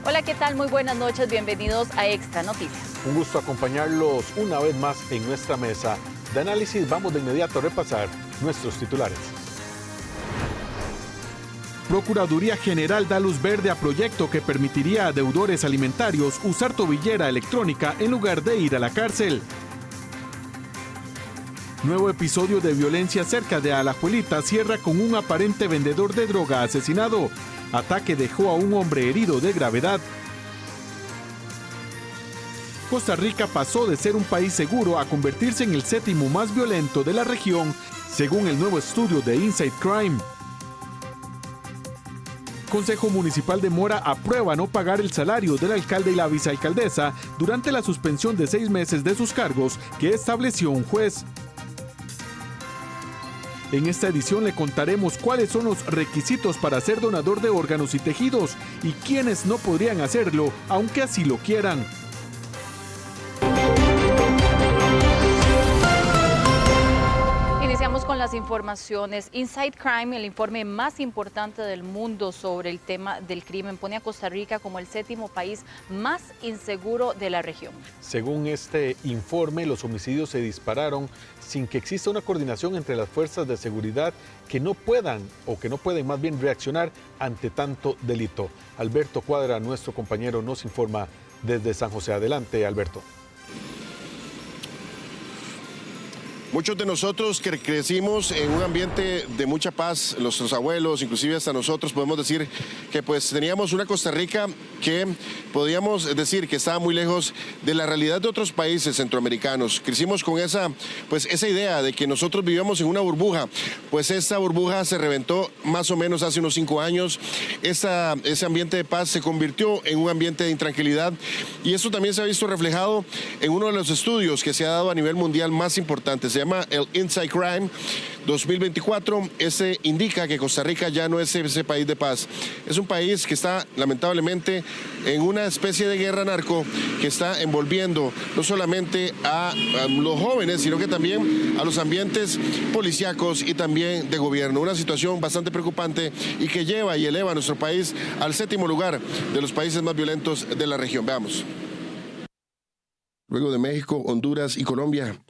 Hola, ¿qué tal? Muy buenas noches, bienvenidos a Extra Noticias. Un gusto acompañarlos una vez más en nuestra mesa de análisis. Vamos de inmediato a repasar nuestros titulares. Procuraduría General da luz verde a proyecto que permitiría a deudores alimentarios usar tobillera electrónica en lugar de ir a la cárcel. Nuevo episodio de violencia cerca de Alajuelita cierra con un aparente vendedor de droga asesinado. Ataque dejó a un hombre herido de gravedad. Costa Rica pasó de ser un país seguro a convertirse en el séptimo más violento de la región, según el nuevo estudio de Inside Crime. Consejo Municipal de Mora aprueba no pagar el salario del alcalde y la vicealcaldesa durante la suspensión de 6 meses de sus cargos que estableció un juez. En esta edición le contaremos cuáles son los requisitos para ser donador de órganos y tejidos y quiénes no podrían hacerlo, aunque así lo quieran. Iniciamos con las informaciones. Inside Crime, el informe más importante del mundo sobre el tema del crimen, pone a Costa Rica como el séptimo país más inseguro de la región. Según este informe, los homicidios se dispararon sin que exista una coordinación entre las fuerzas de seguridad que no pueden más bien reaccionar ante tanto delito. Alberto Cuadra, nuestro compañero, nos informa desde San José. Adelante, Alberto. Muchos de nosotros que crecimos en un ambiente de mucha paz, nuestros abuelos, inclusive hasta nosotros, podemos decir que pues teníamos una Costa Rica que podíamos decir que estaba muy lejos de la realidad de otros países centroamericanos. Crecimos con esa idea de que nosotros vivíamos en una burbuja, pues esta burbuja se reventó más o menos hace unos 5 años. Ese ambiente de paz se convirtió en un ambiente de intranquilidad y eso también se ha visto reflejado en uno de los estudios que se ha dado a nivel mundial más importantes. Se llama el Inside Crime 2024. Ese indica que Costa Rica ya no es ese país de paz. Es un país que está lamentablemente en una especie de guerra narco que está envolviendo no solamente a los jóvenes, sino que también a los ambientes policíacos y también de gobierno. Una situación bastante preocupante y que lleva y eleva a nuestro país al 7º lugar de los países más violentos de la región. Veamos. Luego de México, Honduras y Colombia,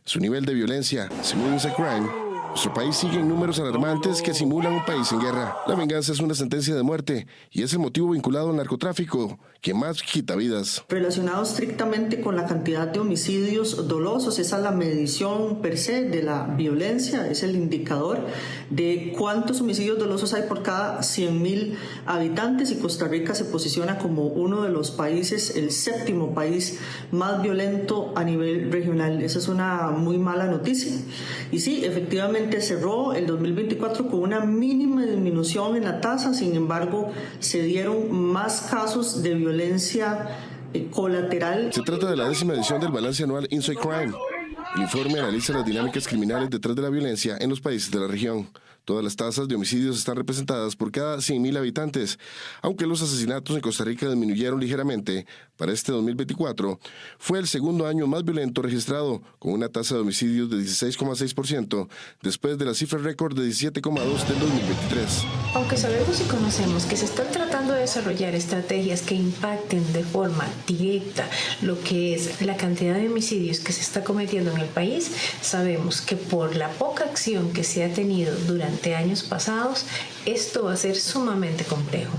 su nivel de violencia, según Inside Crime, nuestro país sigue en números alarmantes que simulan un país en guerra. La venganza es una sentencia de muerte y es el motivo vinculado al narcotráfico que más quita vidas. Relacionado estrictamente con la cantidad de homicidios dolosos, esa es la medición per se de la violencia, es el indicador de cuántos homicidios dolosos hay por cada 100.000 habitantes, y Costa Rica se posiciona como uno de los países, el 7º país más violento a nivel regional. Esa es una muy mala noticia. Y sí, efectivamente cerró el 2024 con una mínima disminución en la tasa, sin embargo se dieron más casos de violencia colateral. Se trata de la 10ª edición del balance anual Inside Crime. El informe analiza las dinámicas criminales detrás de la violencia en los países de la región. Todas las tasas de homicidios están representadas por cada 100.000 habitantes. Aunque los asesinatos en Costa Rica disminuyeron ligeramente, para este 2024 fue el 2º año más violento registrado, con una tasa de homicidios de 16,6%, después de la cifra récord de 17,2% del 2023. Aunque sabemos y conocemos que se están tratando de desarrollar estrategias que impacten de forma directa lo que es la cantidad de homicidios que se está cometiendo en el país, sabemos que por la poca acción que se ha tenido durante años pasados, esto va a ser sumamente complejo.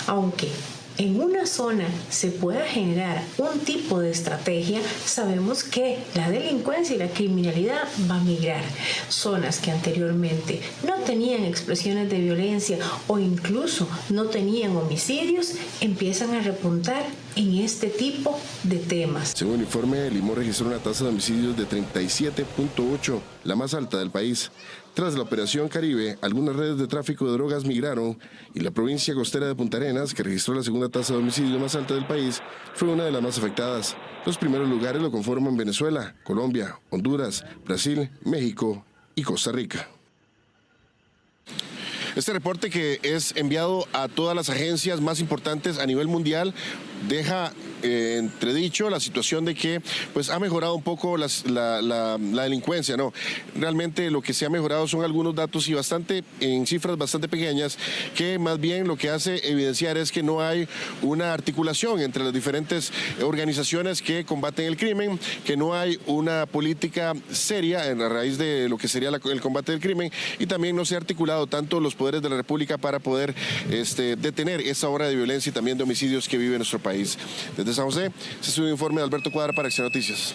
Aunque en una zona se pueda generar un tipo de estrategia, sabemos que la delincuencia y la criminalidad va a migrar. Zonas que anteriormente no tenían expresiones de violencia o incluso no tenían homicidios, empiezan a repuntar en este tipo de temas. Según el informe, Limón registró una tasa de homicidios de 37,8, la más alta del país. Tras la Operación Caribe, algunas redes de tráfico de drogas migraron y la provincia costera de Punta Arenas, que registró la 2ª tasa de homicidio más alta del país, fue una de las más afectadas. Los primeros lugares lo conforman Venezuela, Colombia, Honduras, Brasil, México y Costa Rica. Este reporte, que es enviado a todas las agencias más importantes a nivel mundial, deja entredicho la situación de que pues ha mejorado un poco la delincuencia, ¿no? Realmente lo que se ha mejorado son algunos datos y en cifras bastante pequeñas, que más bien lo que hace evidenciar es que no hay una articulación entre las diferentes organizaciones que combaten el crimen, que no hay una política seria en la raíz de lo que sería el combate del crimen, y también no se ha articulado tanto los poderes de la República para poder detener esa ola de violencia y también de homicidios que vive nuestro país. Desde San José, este es un informe de Alberto Cuadra para Acción Noticias.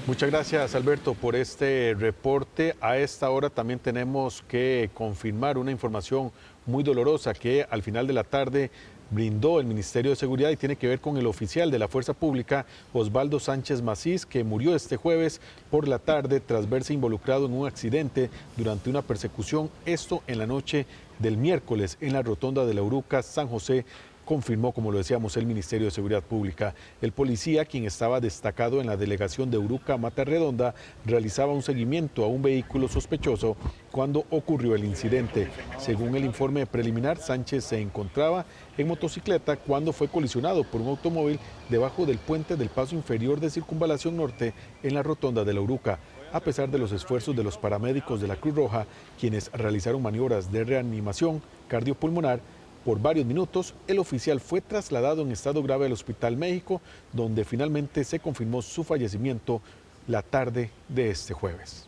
Muchas gracias, Alberto, por este reporte. A esta hora también tenemos que confirmar una información muy dolorosa que al final de la tarde brindó el Ministerio de Seguridad y tiene que ver con el oficial de la Fuerza Pública, Osvaldo Sánchez Macís, que murió este jueves por la tarde tras verse involucrado en un accidente durante una persecución, esto en la noche del miércoles en la rotonda de la Uruca, San José, confirmó, como lo decíamos, el Ministerio de Seguridad Pública. El policía, quien estaba destacado en la delegación de Uruca, Mata Redonda, realizaba un seguimiento a un vehículo sospechoso cuando ocurrió el incidente. Según el informe preliminar, Sánchez se encontraba en motocicleta cuando fue colisionado por un automóvil debajo del puente del paso inferior de Circunvalación Norte en la rotonda de la Uruca. A pesar de los esfuerzos de los paramédicos de la Cruz Roja, quienes realizaron maniobras de reanimación cardiopulmonar, por varios minutos, el oficial fue trasladado en estado grave al Hospital México, donde finalmente se confirmó su fallecimiento la tarde de este jueves.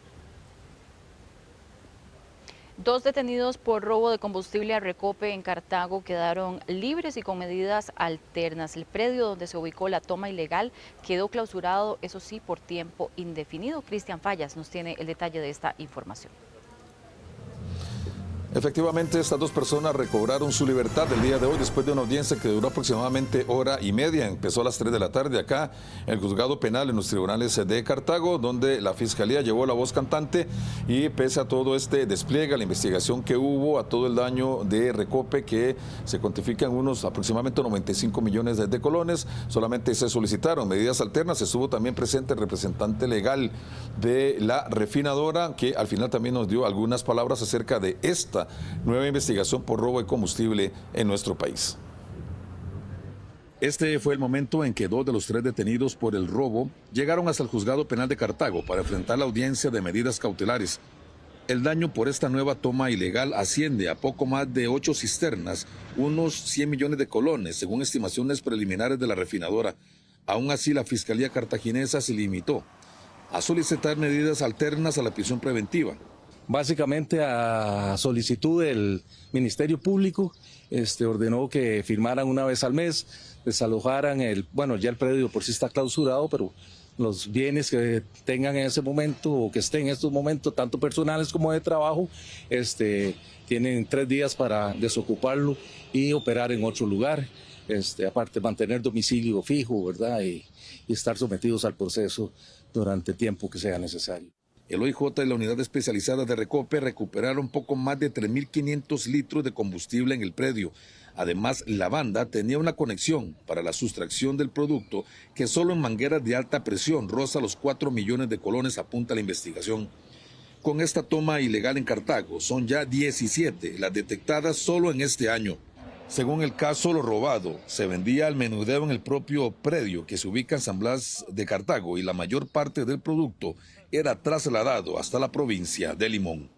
2 detenidos por robo de combustible a Recope en Cartago quedaron libres y con medidas alternas. El predio donde se ubicó la toma ilegal quedó clausurado, eso sí, por tiempo indefinido. Cristian Fallas nos tiene el detalle de esta información. Efectivamente, estas 2 personas recobraron su libertad el día de hoy después de una audiencia que duró aproximadamente hora y media. Empezó a las 3 de la tarde acá en el juzgado penal en los tribunales de Cartago, donde la fiscalía llevó la voz cantante y pese a todo este despliegue, a la investigación que hubo, a todo el daño de Recope que se cuantifica en unos aproximadamente 95 millones de colones, solamente se solicitaron medidas alternas. Estuvo también presente el representante legal de la refinadora, que al final también nos dio algunas palabras acerca de esta nueva investigación por robo de combustible en nuestro país. Este fue el momento en que 2 de los 3 detenidos por el robo llegaron hasta el juzgado penal de Cartago para enfrentar la audiencia de medidas cautelares. El daño por esta nueva toma ilegal asciende a poco más de 8 cisternas, unos 100 millones de colones, según estimaciones preliminares de la refinadora. Aún así, la Fiscalía cartaginesa se limitó a solicitar medidas alternas a la prisión preventiva. Básicamente a solicitud del Ministerio Público, ordenó que firmaran una vez al mes, desalojaran ya el predio por sí está clausurado, pero los bienes que tengan en ese momento o que estén en estos momentos, tanto personales como de trabajo, tienen 3 días para desocuparlo y operar en otro lugar, aparte mantener domicilio fijo, ¿verdad? Y estar sometidos al proceso durante el tiempo que sea necesario. El OIJ y la unidad especializada de Recope recuperaron poco más de 3.500 litros de combustible en el predio. Además, la banda tenía una conexión para la sustracción del producto que solo en mangueras de alta presión roza los 4 millones de colones, apunta la investigación. Con esta toma ilegal en Cartago, son ya 17 las detectadas solo en este año. Según el caso, lo robado se vendía al menudeo en el propio predio que se ubica en San Blas de Cartago y la mayor parte del producto era trasladado hasta la provincia de Limón.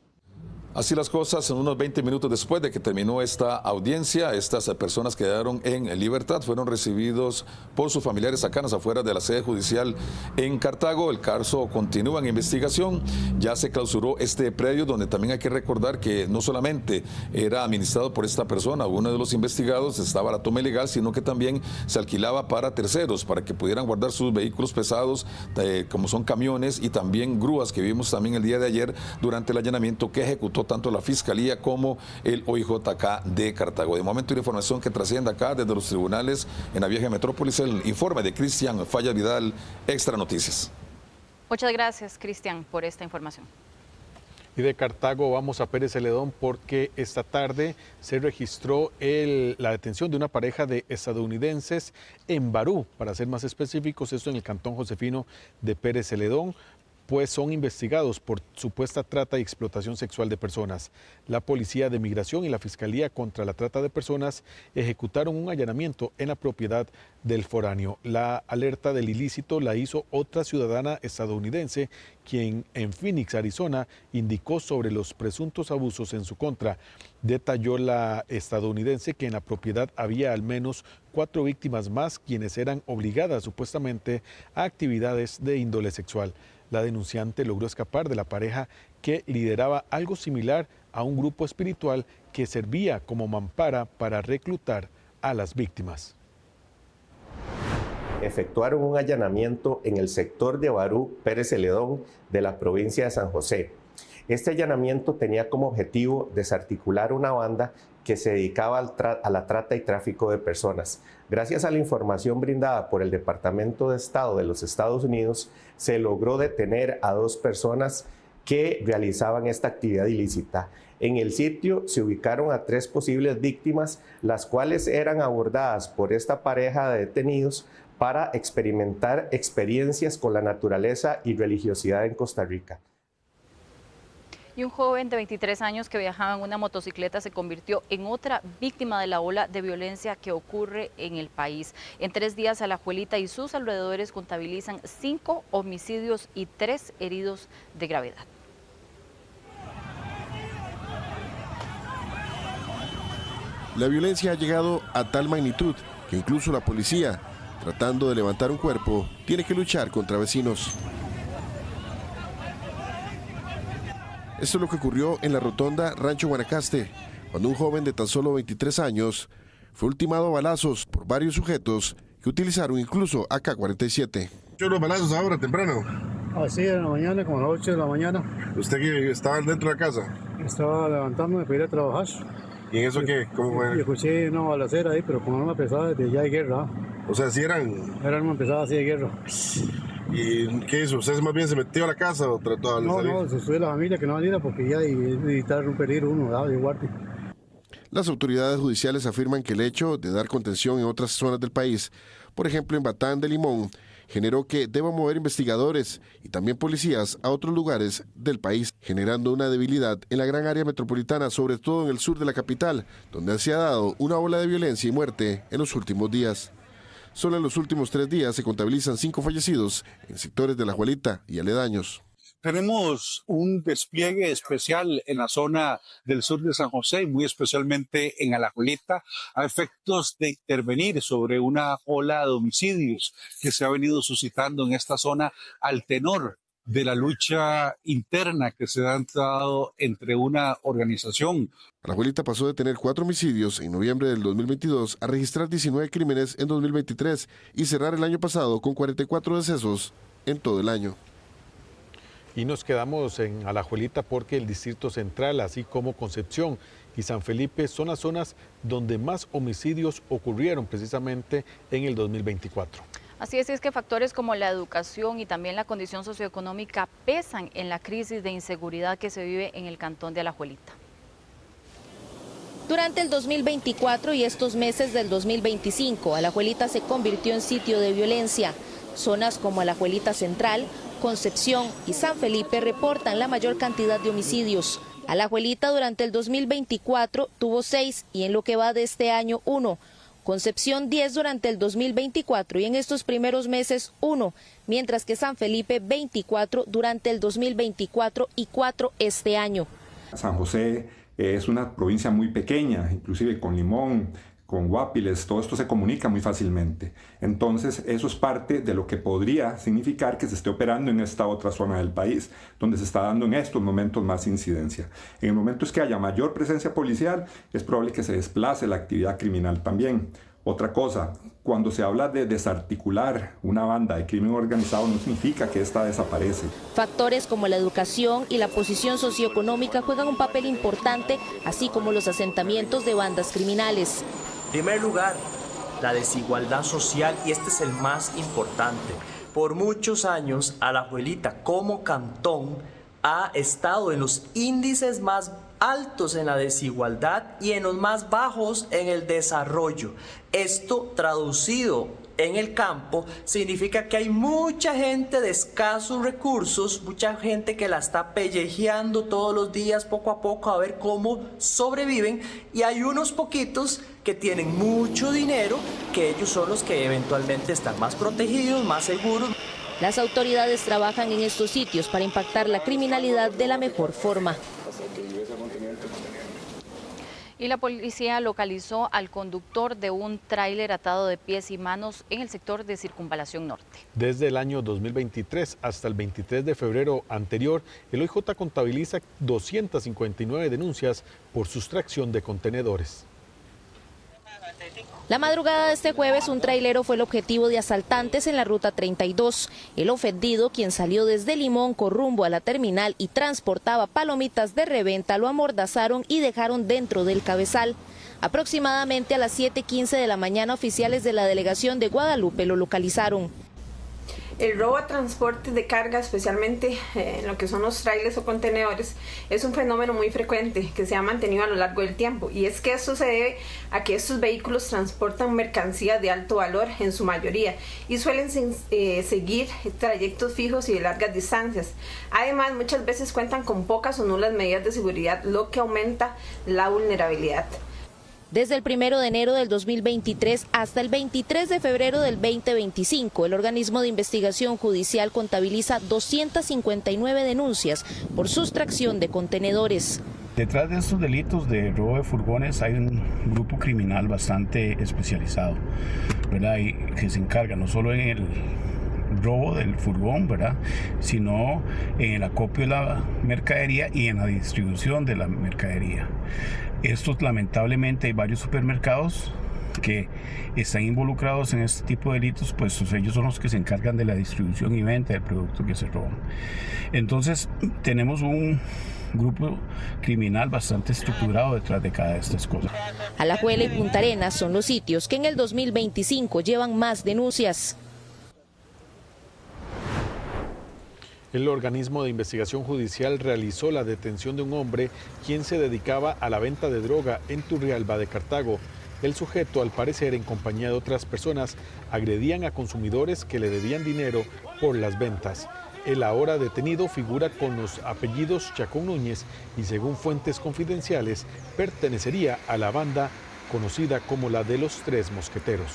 Así las cosas, en unos 20 minutos después de que terminó esta audiencia, estas personas quedaron en libertad, fueron recibidos por sus familiares cercanos afuera de la sede judicial en Cartago. El caso continúa en investigación, ya se clausuró este predio donde también hay que recordar que no solamente era administrado por esta persona, uno de los investigados, estaba la toma ilegal, sino que también se alquilaba para terceros, para que pudieran guardar sus vehículos pesados, como son camiones y también grúas que vimos también el día de ayer durante el allanamiento que ejecutó tanto la Fiscalía como el OIJ de Cartago. De momento, una información que trasciende acá desde los tribunales en la vieja metrópolis, el informe de Cristian Fallas Vidal, Extra Noticias. Muchas gracias, Cristian, por esta información. Y de Cartago vamos a Pérez Celedón porque esta tarde se registró la detención de una pareja de estadounidenses en Barú, para ser más específicos, esto en el cantón Josefino de Pérez Celedón, pues son investigados por supuesta trata y explotación sexual de personas. La Policía de Migración y la Fiscalía contra la Trata de Personas ejecutaron un allanamiento en la propiedad del foráneo. La alerta del ilícito la hizo otra ciudadana estadounidense, quien en Phoenix, Arizona, indicó sobre los presuntos abusos en su contra. Detalló la estadounidense que en la propiedad había al menos 4 víctimas más, quienes eran obligadas supuestamente a actividades de índole sexual. La denunciante logró escapar de la pareja que lideraba algo similar a un grupo espiritual que servía como mampara para reclutar a las víctimas. Efectuaron un allanamiento en el sector de Barú Pérez Celedón de la provincia de San José. Este allanamiento tenía como objetivo desarticular una banda que se dedicaba a la trata y tráfico de personas. Gracias a la información brindada por el Departamento de Estado de los Estados Unidos, se logró detener a 2 personas que realizaban esta actividad ilícita. En el sitio se ubicaron a 3 posibles víctimas, las cuales eran abordadas por esta pareja de detenidos para experimentar experiencias con la naturaleza y religiosidad en Costa Rica. Y un joven de 23 años que viajaba en una motocicleta se convirtió en otra víctima de la ola de violencia que ocurre en el país. En 3 días, Alajuelita y sus alrededores contabilizan 5 homicidios y 3 heridos de gravedad. La violencia ha llegado a tal magnitud que incluso la policía, tratando de levantar un cuerpo, tiene que luchar contra vecinos. Esto es lo que ocurrió en la rotonda Rancho Guanacaste, cuando un joven de tan solo 23 años fue ultimado a balazos por varios sujetos que utilizaron incluso AK-47. Los balazos ahora, temprano. Así, en la mañana, como a las 8 de la mañana. ¿Usted que estaba dentro de la casa? Estaba levantándome para ir a trabajar. ¿Y en eso qué? ¿Cómo fue? Y escuché una balacera ahí, pero como arma pesada desde ya de guerra. O sea, ¿sí eran? Era arma pesada así de guerra. ¿Y qué hizo? ¿Usted más bien se metió a la casa o trató de salir? No, se estuve la familia que no saliera porque ya evitar un peligro uno, ¿verdad? De guardia. Las autoridades judiciales afirman que el hecho de dar contención en otras zonas del país, por ejemplo en Batán de Limón, generó que deban mover investigadores y también policías a otros lugares del país, generando una debilidad en la gran área metropolitana, sobre todo en el sur de la capital, donde se ha dado una ola de violencia y muerte en los últimos días. Solo en los últimos 3 días se contabilizan 5 fallecidos en sectores de Alajuelita y aledaños. Tenemos un despliegue especial en la zona del sur de San José, muy especialmente en Alajuelita, a efectos de intervenir sobre una ola de homicidios que se ha venido suscitando en esta zona al tenor de la lucha interna que se ha dado entre una organización. Alajuelita pasó de tener 4 homicidios en noviembre del 2022 a registrar 19 crímenes en 2023 y cerrar el año pasado con 44 decesos en todo el año. Y nos quedamos en Alajuelita porque el Distrito Central, así como Concepción y San Felipe, son las zonas donde más homicidios ocurrieron precisamente en el 2024. Así es que factores como la educación y también la condición socioeconómica pesan en la crisis de inseguridad que se vive en el cantón de Alajuelita. Durante el 2024 y estos meses del 2025, Alajuelita se convirtió en sitio de violencia. Zonas como Alajuelita Central, Concepción y San Felipe reportan la mayor cantidad de homicidios. Alajuelita durante el 2024 tuvo 6 y en lo que va de este año 1. Concepción 10 durante el 2024 y en estos primeros meses 1, mientras que San Felipe 24 durante el 2024 y 4 este año. San José es una provincia muy pequeña, inclusive con Limón, con Guapiles, todo esto se comunica muy fácilmente. Entonces, eso es parte de lo que podría significar que se esté operando en esta otra zona del país, donde se está dando en estos momentos más incidencia. En el momento que haya mayor presencia policial, es probable que se desplace la actividad criminal también. Otra cosa, cuando se habla de desarticular una banda de crimen organizado, no significa que esta desaparece. Factores como la educación y la posición socioeconómica juegan un papel importante, así como los asentamientos de bandas criminales. En primer lugar, la desigualdad social, y este es el más importante. Por muchos años, Alajuelita como cantón ha estado en los índices más altos en la desigualdad y en los más bajos en el desarrollo. Esto traducido en el campo, significa que hay mucha gente de escasos recursos, mucha gente que la está pellejeando todos los días poco a poco a ver cómo sobreviven, y hay unos poquitos que tienen mucho dinero, que ellos son los que eventualmente están más protegidos, más seguros. Las autoridades trabajan en estos sitios para impactar la criminalidad de la mejor forma. Y la policía localizó al conductor de un tráiler atado de pies y manos en el sector de Circunvalación Norte. Desde el año 2023 hasta el 23 de febrero anterior, el OIJ contabiliza 259 denuncias por sustracción de contenedores. La madrugada de este jueves, un trailero fue el objetivo de asaltantes en la ruta 32. El ofendido, quien salió desde Limón con rumbo a la terminal y transportaba palomitas de reventa, lo amordazaron y dejaron dentro del cabezal. Aproximadamente a las 7:15 de la mañana, oficiales de la delegación de Guadalupe lo localizaron. El robo a transporte de carga, especialmente en lo que son los trailers o contenedores, es un fenómeno muy frecuente que se ha mantenido a lo largo del tiempo, y es que esto se debe a que estos vehículos transportan mercancía de alto valor en su mayoría y suelen seguir trayectos fijos y de largas distancias. Además, muchas veces cuentan con pocas o nulas medidas de seguridad, lo que aumenta la vulnerabilidad. Desde el 1 de enero del 2023 hasta el 23 de febrero del 2025, el organismo de investigación judicial contabiliza 259 denuncias por sustracción de contenedores. Detrás de estos delitos de robo de furgones hay un grupo criminal bastante especializado, ¿verdad? Y que se encarga no solo en el robo del furgón, ¿verdad?, sino en el acopio de la mercadería y en la distribución de la mercadería. Estos, lamentablemente, hay varios supermercados que están involucrados en este tipo de delitos, pues ellos son los que se encargan de la distribución y venta del producto que se roban. Entonces, tenemos un grupo criminal bastante estructurado detrás de cada de estas cosas. Alajuela y Punta Arenas son los sitios que en el 2025 llevan más denuncias. El organismo de investigación judicial realizó la detención de un hombre quien se dedicaba a la venta de droga en Turrialba de Cartago. El sujeto, al parecer en compañía de otras personas, agredían a consumidores que le debían dinero por las ventas. El ahora detenido figura con los apellidos Chacón Núñez y, según fuentes confidenciales, pertenecería a la banda conocida como la de los Tres Mosqueteros.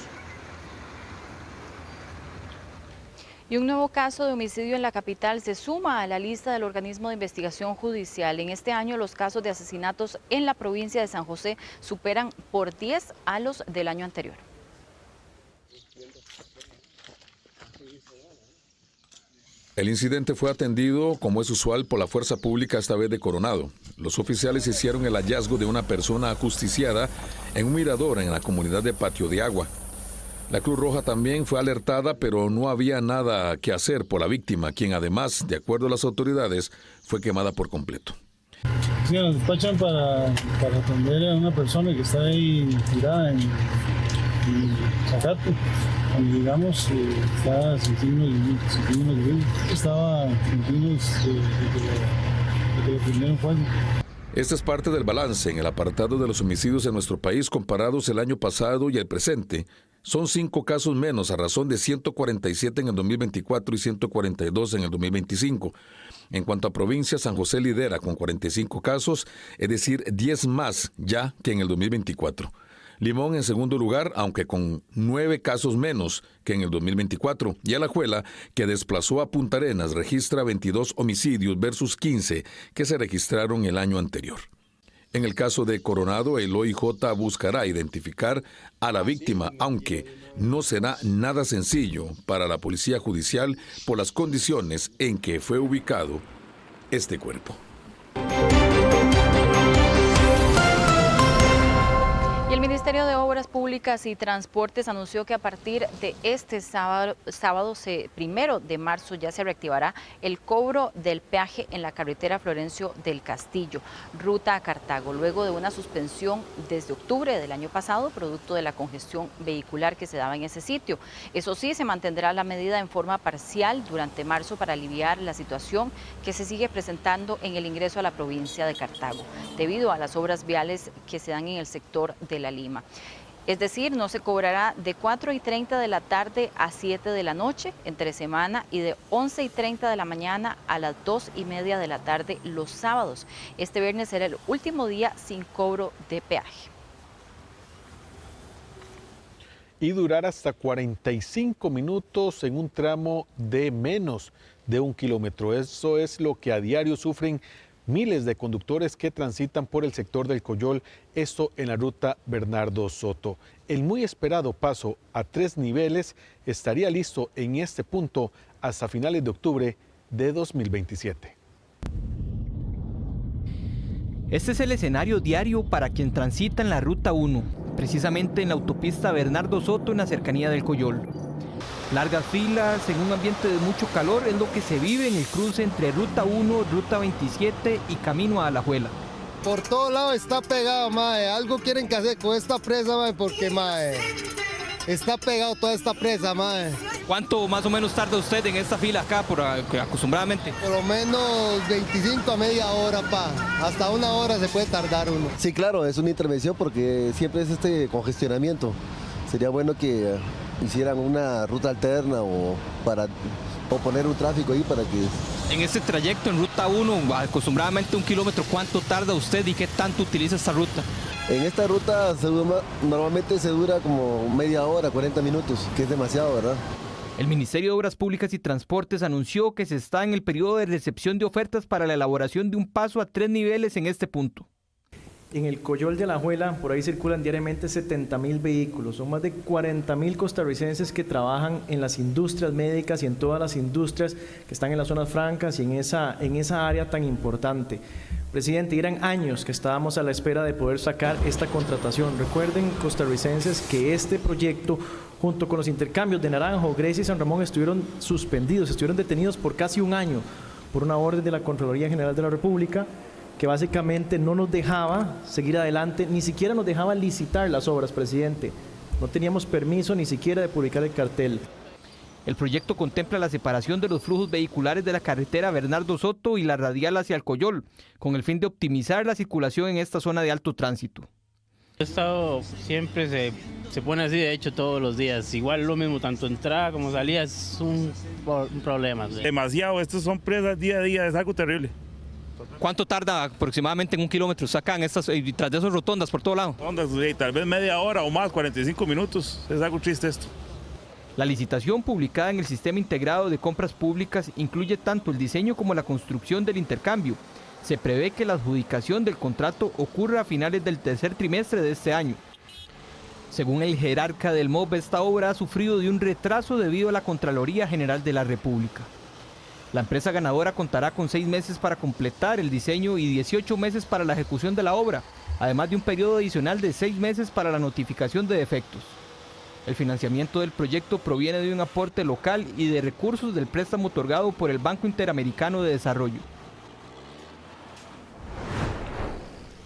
Y un nuevo caso de homicidio en la capital se suma a la lista del organismo de investigación judicial. En este año los casos de asesinatos en la provincia de San José superan por 10 a los del año anterior. El incidente fue atendido, como es usual, por la fuerza pública, esta vez de Coronado. Los oficiales hicieron el hallazgo de una persona ajusticiada en un mirador en la comunidad de Patio de Agua. La Cruz Roja también fue alertada, pero no había nada que hacer por la víctima, quien además, de acuerdo a las autoridades, fue quemada por completo. Sí, nos despachan para atender a una persona que está ahí tirada en Zacate. Cuando llegamos, estaba sin signos de vida. Estaba sin signos de que le prendieron fuego. Esta es parte del balance en el apartado de los homicidios en nuestro país comparados el año pasado y el presente. Son 5 casos menos a razón de 147 en el 2024 y 142 en el 2025. En cuanto a provincia, San José lidera con 45 casos, es decir, 10 más ya que en el 2024. Limón en segundo lugar, aunque con 9 casos menos que en el 2024. Y Alajuela, que desplazó a Punta Arenas, registra 22 homicidios versus 15 que se registraron el año anterior. En el caso de Coronado, el OIJ buscará identificar a la víctima, aunque no será nada sencillo para la Policía Judicial por las condiciones en que fue ubicado este cuerpo. Y el Ministerio de Obras Públicas y Transportes anunció que a partir de este sábado 1 de marzo ya se reactivará el cobro del peaje en la carretera Florencio del Castillo, ruta a Cartago, luego de una suspensión desde octubre del año pasado, producto de la congestión vehicular que se daba en ese sitio. Eso sí, se mantendrá la medida en forma parcial durante marzo para aliviar la situación que se sigue presentando en el ingreso a la provincia de Cartago, debido a las obras viales que se dan en el sector de La Lima. Es decir, no se cobrará de 4:30 de la tarde a 7 de la noche entre semana y de 11:30 de la mañana a las 2:30 de la tarde los sábados. Este viernes será el último día sin cobro de peaje. Y durar hasta 45 minutos en un tramo de menos de 1 kilómetro. Eso es lo que a diario sufren miles de conductores que transitan por el sector del Coyol, esto en la ruta Bernardo Soto. El muy esperado paso a 3 niveles estaría listo en este punto hasta finales de octubre de 2027. Este es el escenario diario para quien transita en la Ruta 1, precisamente en la autopista Bernardo Soto en la cercanía del Coyol. Largas filas en un ambiente de mucho calor es lo que se vive en el cruce entre Ruta 1, Ruta 27 y camino a Alajuela. Por todo lado está pegado, mae. Algo quieren que hacer con esta presa, mae, porque mae, está pegado toda esta presa, mae. ¿Cuánto más o menos tarda usted en esta fila acá, acostumbradamente? Por lo menos 25 a media hora, pa. Hasta 1 hora se puede tardar uno. Sí, claro, es una intervención porque siempre es este congestionamiento. Sería bueno que hicieran una ruta alterna o poner un tráfico ahí para que... En este trayecto en Ruta 1, acostumbradamente 1 kilómetro, ¿cuánto tarda usted y qué tanto utiliza esta ruta? En esta ruta normalmente se dura como media hora, 40 minutos, que es demasiado, ¿verdad? El Ministerio de Obras Públicas y Transportes anunció que se está en el periodo de recepción de ofertas para la elaboración de un paso a 3 niveles en este punto. En el Coyol de Alajuela, por ahí circulan diariamente 70.000 vehículos. Son más de 40.000 costarricenses que trabajan en las industrias médicas y en todas las industrias que están en las zonas francas y en esa área tan importante. Presidente, eran años que estábamos a la espera de poder sacar esta contratación. Recuerden, costarricenses, que este proyecto, junto con los intercambios de Naranjo, Grecia y San Ramón, estuvieron suspendidos, estuvieron detenidos por casi 1 año por una orden de la Contraloría General de la República, que básicamente no nos dejaba seguir adelante, ni siquiera nos dejaba licitar las obras, presidente. No teníamos permiso ni siquiera de publicar el cartel. El proyecto contempla la separación de los flujos vehiculares de la carretera Bernardo Soto y la radial hacia el Coyol, con el fin de optimizar la circulación en esta zona de alto tránsito. El estado siempre se pone así, de hecho, todos los días. Igual lo mismo, tanto entrada como salida es un problema. ¿Sí? Demasiado, estos son presas día a día, es algo terrible. ¿Cuánto tarda aproximadamente en 1 kilómetro sacan estas y tras de esas rotondas por todo lado? Rotondas, tal vez media hora o más, 45 minutos. Es algo triste esto. La licitación publicada en el Sistema Integrado de Compras Públicas incluye tanto el diseño como la construcción del intercambio. Se prevé que la adjudicación del contrato ocurra a finales del 3er trimestre de este año. Según el jerarca del MOB, esta obra ha sufrido de un retraso debido a la Contraloría General de la República. La empresa ganadora contará con 6 meses para completar el diseño y 18 meses para la ejecución de la obra, además de un periodo adicional de 6 meses para la notificación de defectos. El financiamiento del proyecto proviene de un aporte local y de recursos del préstamo otorgado por el Banco Interamericano de Desarrollo.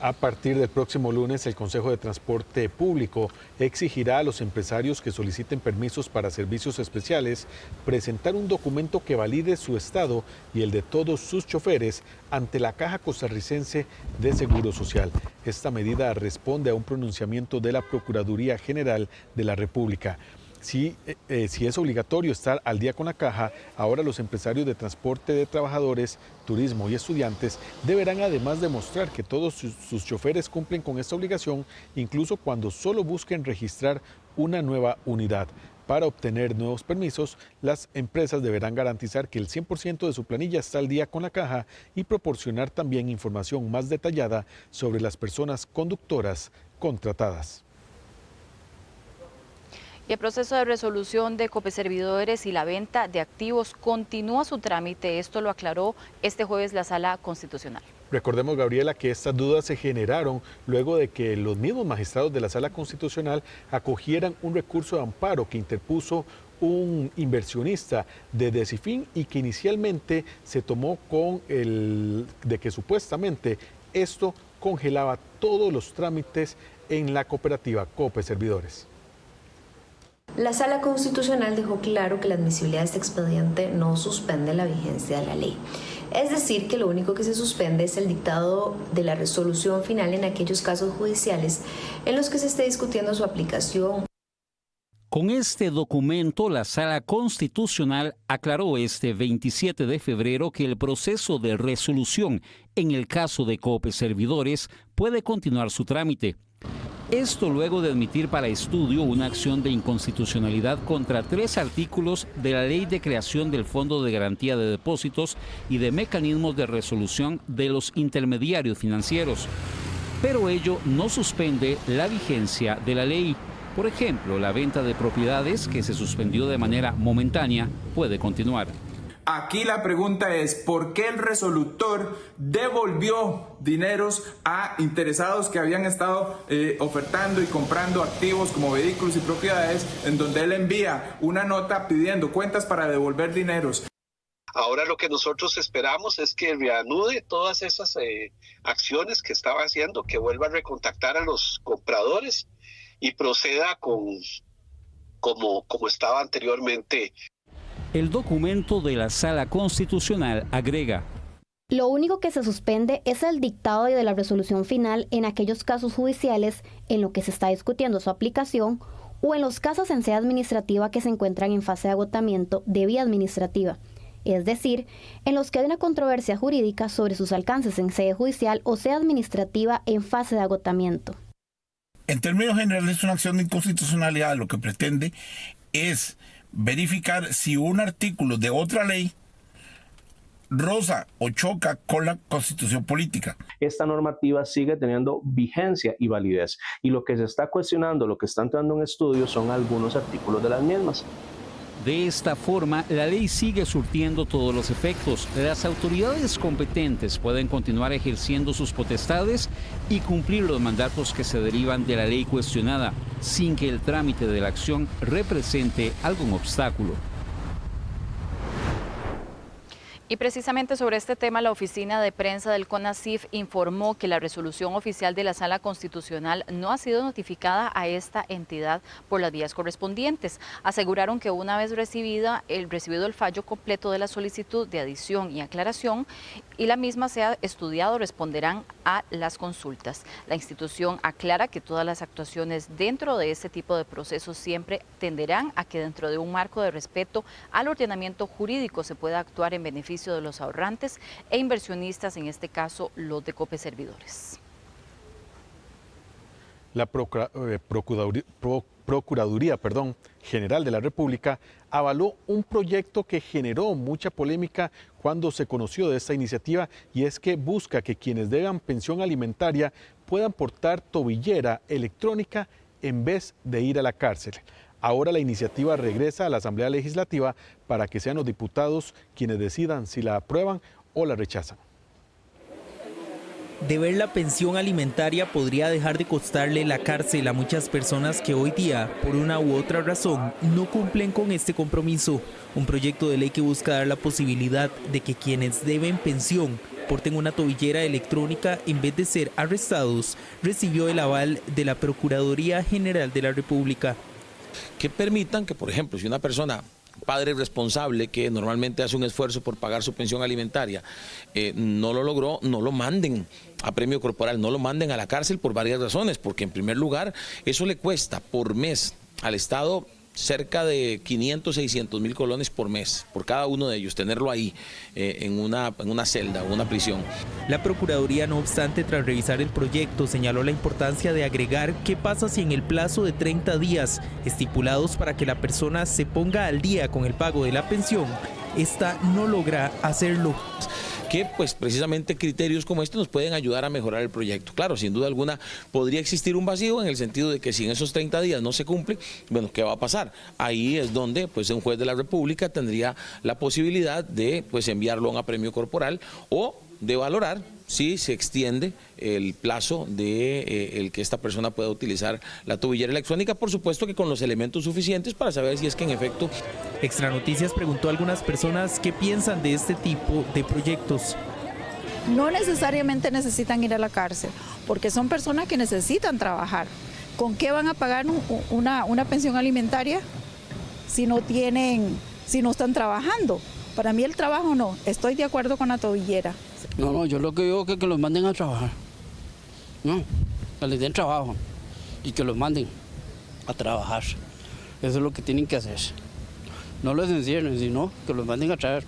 A partir del próximo lunes, el Consejo de Transporte Público exigirá a los empresarios que soliciten permisos para servicios especiales presentar un documento que valide su estado y el de todos sus choferes ante la Caja Costarricense de Seguro Social. Esta medida responde a un pronunciamiento de la Procuraduría General de la República. Si es obligatorio estar al día con la caja, ahora los empresarios de transporte de trabajadores, turismo y estudiantes deberán además demostrar que todos sus choferes cumplen con esta obligación, incluso cuando solo busquen registrar una nueva unidad. Para obtener nuevos permisos, las empresas deberán garantizar que el 100% de su planilla está al día con la caja y proporcionar también información más detallada sobre las personas conductoras contratadas. Y el proceso de resolución de Copeservidores y la venta de activos continúa su trámite. Esto lo aclaró este jueves la Sala Constitucional. Recordemos, Gabriela, que estas dudas se generaron luego de que los mismos magistrados de la Sala Constitucional acogieran un recurso de amparo que interpuso un inversionista de Decifin y que inicialmente se tomó con el de que supuestamente esto congelaba todos los trámites en la cooperativa Copeservidores. La Sala Constitucional dejó claro que la admisibilidad de este expediente no suspende la vigencia de la ley. Es decir, que lo único que se suspende es el dictado de la resolución final en aquellos casos judiciales en los que se esté discutiendo su aplicación. Con este documento, la Sala Constitucional aclaró este 27 de febrero que el proceso de resolución en el caso de Copeservidores puede continuar su trámite. Esto luego de admitir para estudio una acción de inconstitucionalidad contra 3 artículos de la Ley de Creación del Fondo de Garantía de Depósitos y de Mecanismos de Resolución de los Intermediarios Financieros. Pero ello no suspende la vigencia de la ley. Por ejemplo, la venta de propiedades, que se suspendió de manera momentánea, puede continuar. Aquí la pregunta es, ¿por qué el resolutor devolvió dineros a interesados que habían estado ofertando y comprando activos como vehículos y propiedades, en donde él envía una nota pidiendo cuentas para devolver dineros? Ahora lo que nosotros esperamos es que reanude todas esas acciones que estaba haciendo, que vuelva a recontactar a los compradores y proceda como estaba anteriormente. El documento de la Sala Constitucional agrega: lo único que se suspende es el dictado de la resolución final en aquellos casos judiciales en los que se está discutiendo su aplicación o en los casos en sede administrativa que se encuentran en fase de agotamiento de vía administrativa, es decir, en los que hay una controversia jurídica sobre sus alcances en sede judicial o sede administrativa en fase de agotamiento. En términos generales, una acción de inconstitucionalidad lo que pretende es verificar si un artículo de otra ley roza o choca con la Constitución política. Esta normativa sigue teniendo vigencia y validez, y lo que se está cuestionando, lo que está entrando en estudio son algunos artículos de las mismas. De esta forma, la ley sigue surtiendo todos los efectos. Las autoridades competentes pueden continuar ejerciendo sus potestades y cumplir los mandatos que se derivan de la ley cuestionada, sin que el trámite de la acción represente algún obstáculo. Y precisamente sobre este tema, la oficina de prensa del CONACYF informó que la resolución oficial de la Sala Constitucional no ha sido notificada a esta entidad por las vías correspondientes. Aseguraron que una vez recibido el fallo completo de la solicitud de adición y aclaración y la misma sea estudiado, responderán a las consultas. La institución aclara que todas las actuaciones dentro de este tipo de procesos siempre tenderán a que dentro de un marco de respeto al ordenamiento jurídico se pueda actuar en beneficio de los ahorrantes e inversionistas, en este caso los de Copeservidores. La Procuraduría General de la República avaló un proyecto que generó mucha polémica cuando se conoció de esta iniciativa, y es que busca que quienes deban pensión alimentaria puedan portar tobillera electrónica en vez de ir a la cárcel. Ahora la iniciativa regresa a la Asamblea Legislativa para que sean los diputados quienes decidan si la aprueban o la rechazan. Deber la pensión alimentaria podría dejar de costarle la cárcel a muchas personas que hoy día, por una u otra razón, no cumplen con este compromiso. Un proyecto de ley que busca dar la posibilidad de que quienes deben pensión porten una tobillera electrónica en vez de ser arrestados, recibió el aval de la Procuraduría General de la República. Que permitan que, por ejemplo, si una persona, padre responsable que normalmente hace un esfuerzo por pagar su pensión alimentaria, no lo logró, no lo manden a premio corporal, no lo manden a la cárcel por varias razones, porque en primer lugar eso le cuesta por mes al Estado cerca de 500, 600 mil colones por mes, por cada uno de ellos, tenerlo ahí en una celda o una prisión. La Procuraduría, no obstante, tras revisar el proyecto, señaló la importancia de agregar qué pasa si en el plazo de 30 días estipulados para que la persona se ponga al día con el pago de la pensión, esta no logra hacerlo. Que pues precisamente criterios como este nos pueden ayudar a mejorar el proyecto. Claro, sin duda alguna podría existir un vacío en el sentido de que si en esos 30 días no se cumple, bueno, ¿qué va a pasar? Ahí es donde pues un juez de la República tendría la posibilidad de pues enviarlo a un apremio corporal o de valorar si se extiende el plazo de el que esta persona pueda utilizar la tobillera electrónica, por supuesto que con los elementos suficientes para saber si es que en efecto. Extra Noticias preguntó a algunas personas qué piensan de este tipo de proyectos. No necesariamente necesitan ir a la cárcel, porque son personas que necesitan trabajar. ¿Con qué van a pagar una pensión alimentaria si no están trabajando? Para mí el trabajo no, estoy de acuerdo con la tobillera. No, yo lo que digo es que los manden a trabajar. No, que les den trabajo y que los manden a trabajar. Eso es lo que tienen que hacer. No los encierren, sino que los manden a trabajar.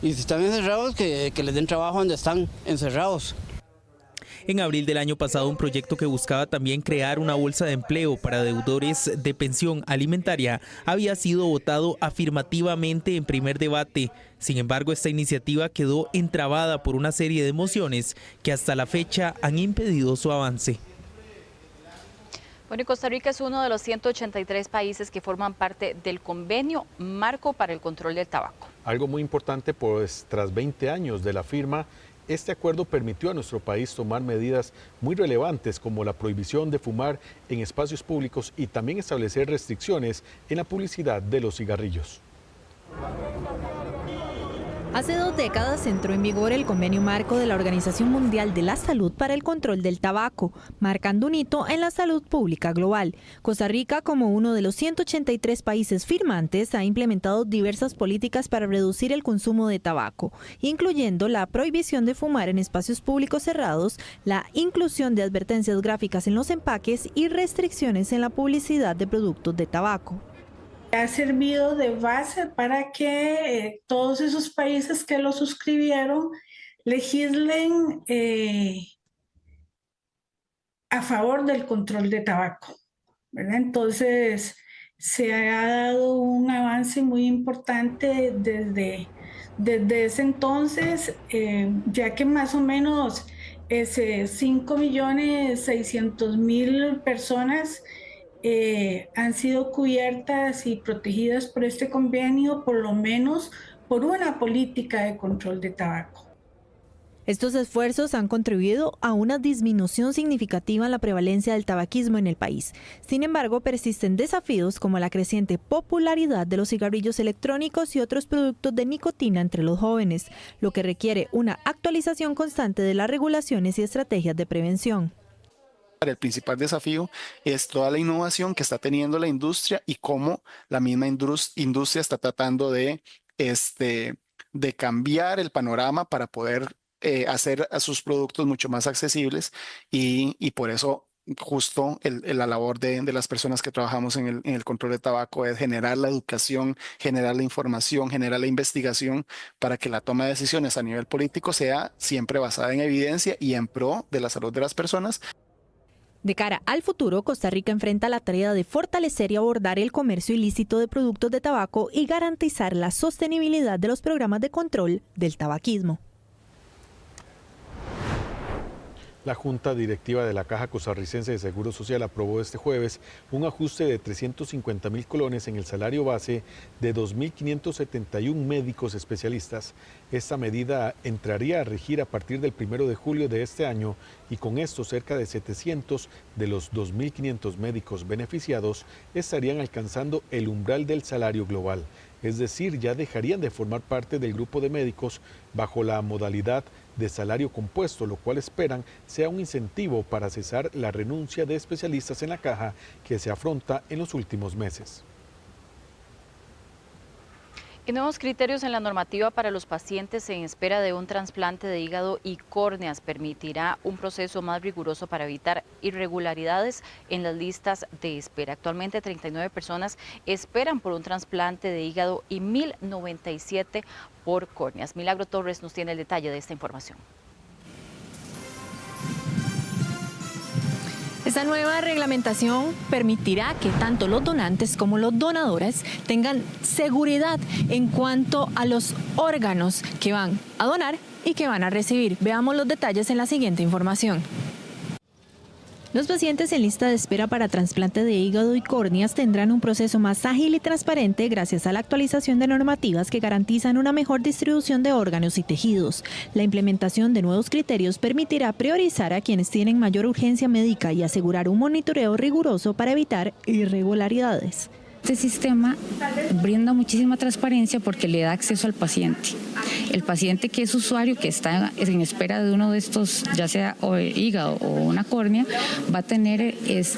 Y si están encerrados, que les den trabajo donde están encerrados. En abril del año pasado, un proyecto que buscaba también crear una bolsa de empleo para deudores de pensión alimentaria había sido votado afirmativamente en primer debate. Sin embargo, esta iniciativa quedó entrabada por una serie de mociones que hasta la fecha han impedido su avance. Bueno, y Costa Rica es uno de los 183 países que forman parte del Convenio Marco para el Control del Tabaco. Algo muy importante, pues tras 20 años de la firma, este acuerdo permitió a nuestro país tomar medidas muy relevantes como la prohibición de fumar en espacios públicos y también establecer restricciones en la publicidad de los cigarrillos. Hace 2 décadas entró en vigor el convenio marco de la Organización Mundial de la Salud para el Control del Tabaco, marcando un hito en la salud pública global. Costa Rica, como uno de los 183 países firmantes, ha implementado diversas políticas para reducir el consumo de tabaco, incluyendo la prohibición de fumar en espacios públicos cerrados, la inclusión de advertencias gráficas en los empaques y restricciones en la publicidad de productos de tabaco. Ha servido de base para que todos esos países que lo suscribieron legislen a favor del control de tabaco, ¿verdad? Entonces se ha dado un avance muy importante desde ese entonces, ya que más o menos 5.600.000 personas han sido cubiertas y protegidas por este convenio, por lo menos por una política de control de tabaco. Estos esfuerzos han contribuido a una disminución significativa en la prevalencia del tabaquismo en el país. Sin embargo, persisten desafíos como la creciente popularidad de los cigarrillos electrónicos y otros productos de nicotina entre los jóvenes, lo que requiere una actualización constante de las regulaciones y estrategias de prevención. El principal desafío es toda la innovación que está teniendo la industria y cómo la misma industria está tratando de cambiar el panorama para poder hacer a sus productos mucho más accesibles y por eso justo la labor de las personas que trabajamos en el control de tabaco es generar la educación, generar la información, generar la investigación para que la toma de decisiones a nivel político sea siempre basada en evidencia y en pro de la salud de las personas. De cara al futuro, Costa Rica enfrenta la tarea de fortalecer y abordar el comercio ilícito de productos de tabaco y garantizar la sostenibilidad de los programas de control del tabaquismo. La Junta Directiva de la Caja Costarricense de Seguro Social aprobó este jueves un ajuste de 350.000 colones en el salario base de 2.571 médicos especialistas. Esta medida entraría a regir a partir del 1 de julio de este año y con esto cerca de 700 de los 2.500 médicos beneficiados estarían alcanzando el umbral del salario global. Es decir, ya dejarían de formar parte del grupo de médicos bajo la modalidad de salario compuesto, lo cual esperan sea un incentivo para cesar la renuncia de especialistas en la caja que se afronta en los últimos meses. Y nuevos criterios en la normativa para los pacientes en espera de un trasplante de hígado y córneas permitirá un proceso más riguroso para evitar irregularidades en las listas de espera. Actualmente 39 personas esperan por un trasplante de hígado y 1.097 por córneas. Milagro Torres nos tiene el detalle de esta información. Esta nueva reglamentación permitirá que tanto los donantes como los donadores tengan seguridad en cuanto a los órganos que van a donar y que van a recibir. Veamos los detalles en la siguiente información. Los pacientes en lista de espera para trasplante de hígado y córneas tendrán un proceso más ágil y transparente gracias a la actualización de normativas que garantizan una mejor distribución de órganos y tejidos. La implementación de nuevos criterios permitirá priorizar a quienes tienen mayor urgencia médica y asegurar un monitoreo riguroso para evitar irregularidades. Este sistema brinda muchísima transparencia porque le da acceso al paciente El paciente que es usuario, que está en espera de uno de estos, ya sea hígado o una córnea, va a tener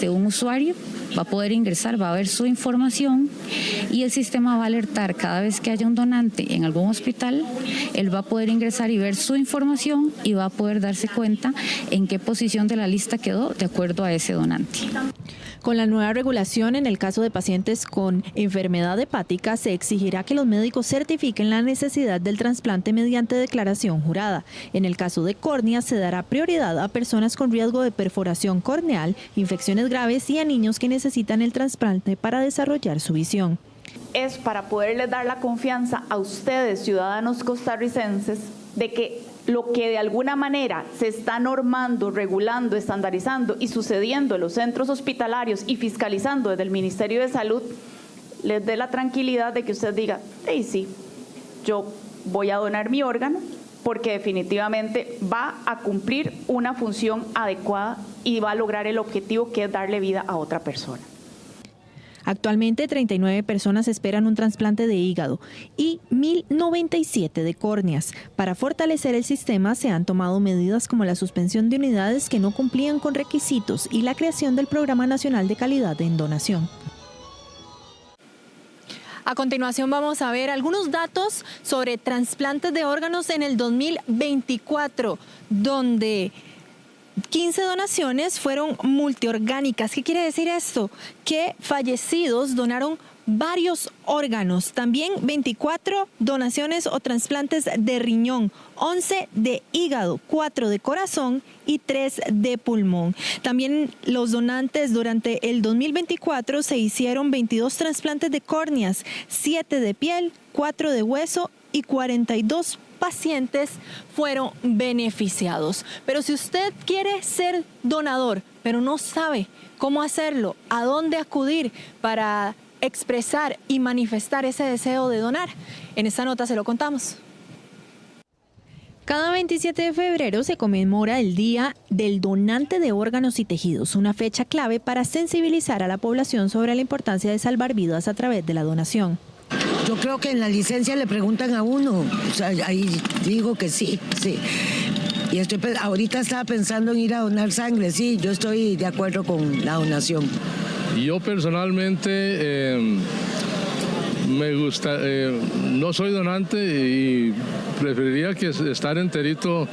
un usuario, va a poder ingresar, va a ver su información y el sistema va a alertar cada vez que haya un donante en algún hospital. Él va a poder ingresar y ver su información y va a poder darse cuenta en qué posición de la lista quedó de acuerdo a ese donante. Con la nueva regulación, en el caso de pacientes con enfermedad hepática, se exigirá que los médicos certifiquen la necesidad del trasplante mediante declaración jurada. En el caso de córneas, se dará prioridad a personas con riesgo de perforación corneal, infecciones graves y a niños que necesitan el trasplante para desarrollar su visión. Es para poderles dar la confianza a ustedes, ciudadanos costarricenses, de que lo que de alguna manera se está normando, regulando, estandarizando y sucediendo en los centros hospitalarios y fiscalizando desde el Ministerio de Salud, les dé la tranquilidad de que usted diga, hey, sí, yo voy a donar mi órgano porque definitivamente va a cumplir una función adecuada y va a lograr el objetivo que es darle vida a otra persona. Actualmente 39 personas esperan un trasplante de hígado y 1.097 de córneas. Para fortalecer el sistema se han tomado medidas como la suspensión de unidades que no cumplían con requisitos y la creación del Programa Nacional de Calidad en Donación. A continuación vamos a ver algunos datos sobre trasplantes de órganos en el 2024, donde 15 donaciones fueron multiorgánicas. ¿Qué quiere decir esto? Que fallecidos donaron varios órganos. También 24 donaciones o trasplantes de riñón, 11 de hígado, 4 de corazón y 3 de pulmón. También los donantes durante el 2024 se hicieron 22 trasplantes de córneas, 7 de piel, 4 de hueso y 42 pacientes fueron beneficiados. Pero si usted quiere ser donador, pero no sabe cómo hacerlo, a dónde acudir para expresar y manifestar ese deseo de donar, en esta nota se lo contamos. Cada 27 de febrero se conmemora el Día del Donante de Órganos y Tejidos, una fecha clave para sensibilizar a la población sobre la importancia de salvar vidas a través de la donación. Yo creo que en la licencia le preguntan a uno, o sea, ahí digo que sí. Y ahorita estaba pensando en ir a donar sangre, sí, yo estoy de acuerdo con la donación. Yo personalmente me gusta, no soy donante y preferiría que estar enterito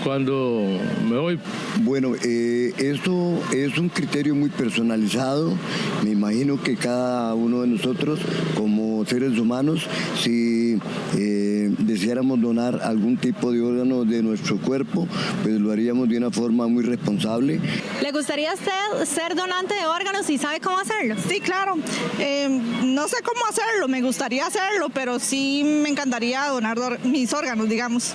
cuando me voy. Bueno, esto es un criterio muy personalizado. Me imagino que cada uno de nosotros, como seres humanos, si deseáramos donar algún tipo de órgano de nuestro cuerpo, pues lo haríamos de una forma muy responsable. ¿Le gustaría a usted ser donante de órganos y sabe cómo hacerlo? Sí, claro. No sé cómo hacerlo, me gustaría hacerlo, pero sí me encantaría donar mis órganos, digamos.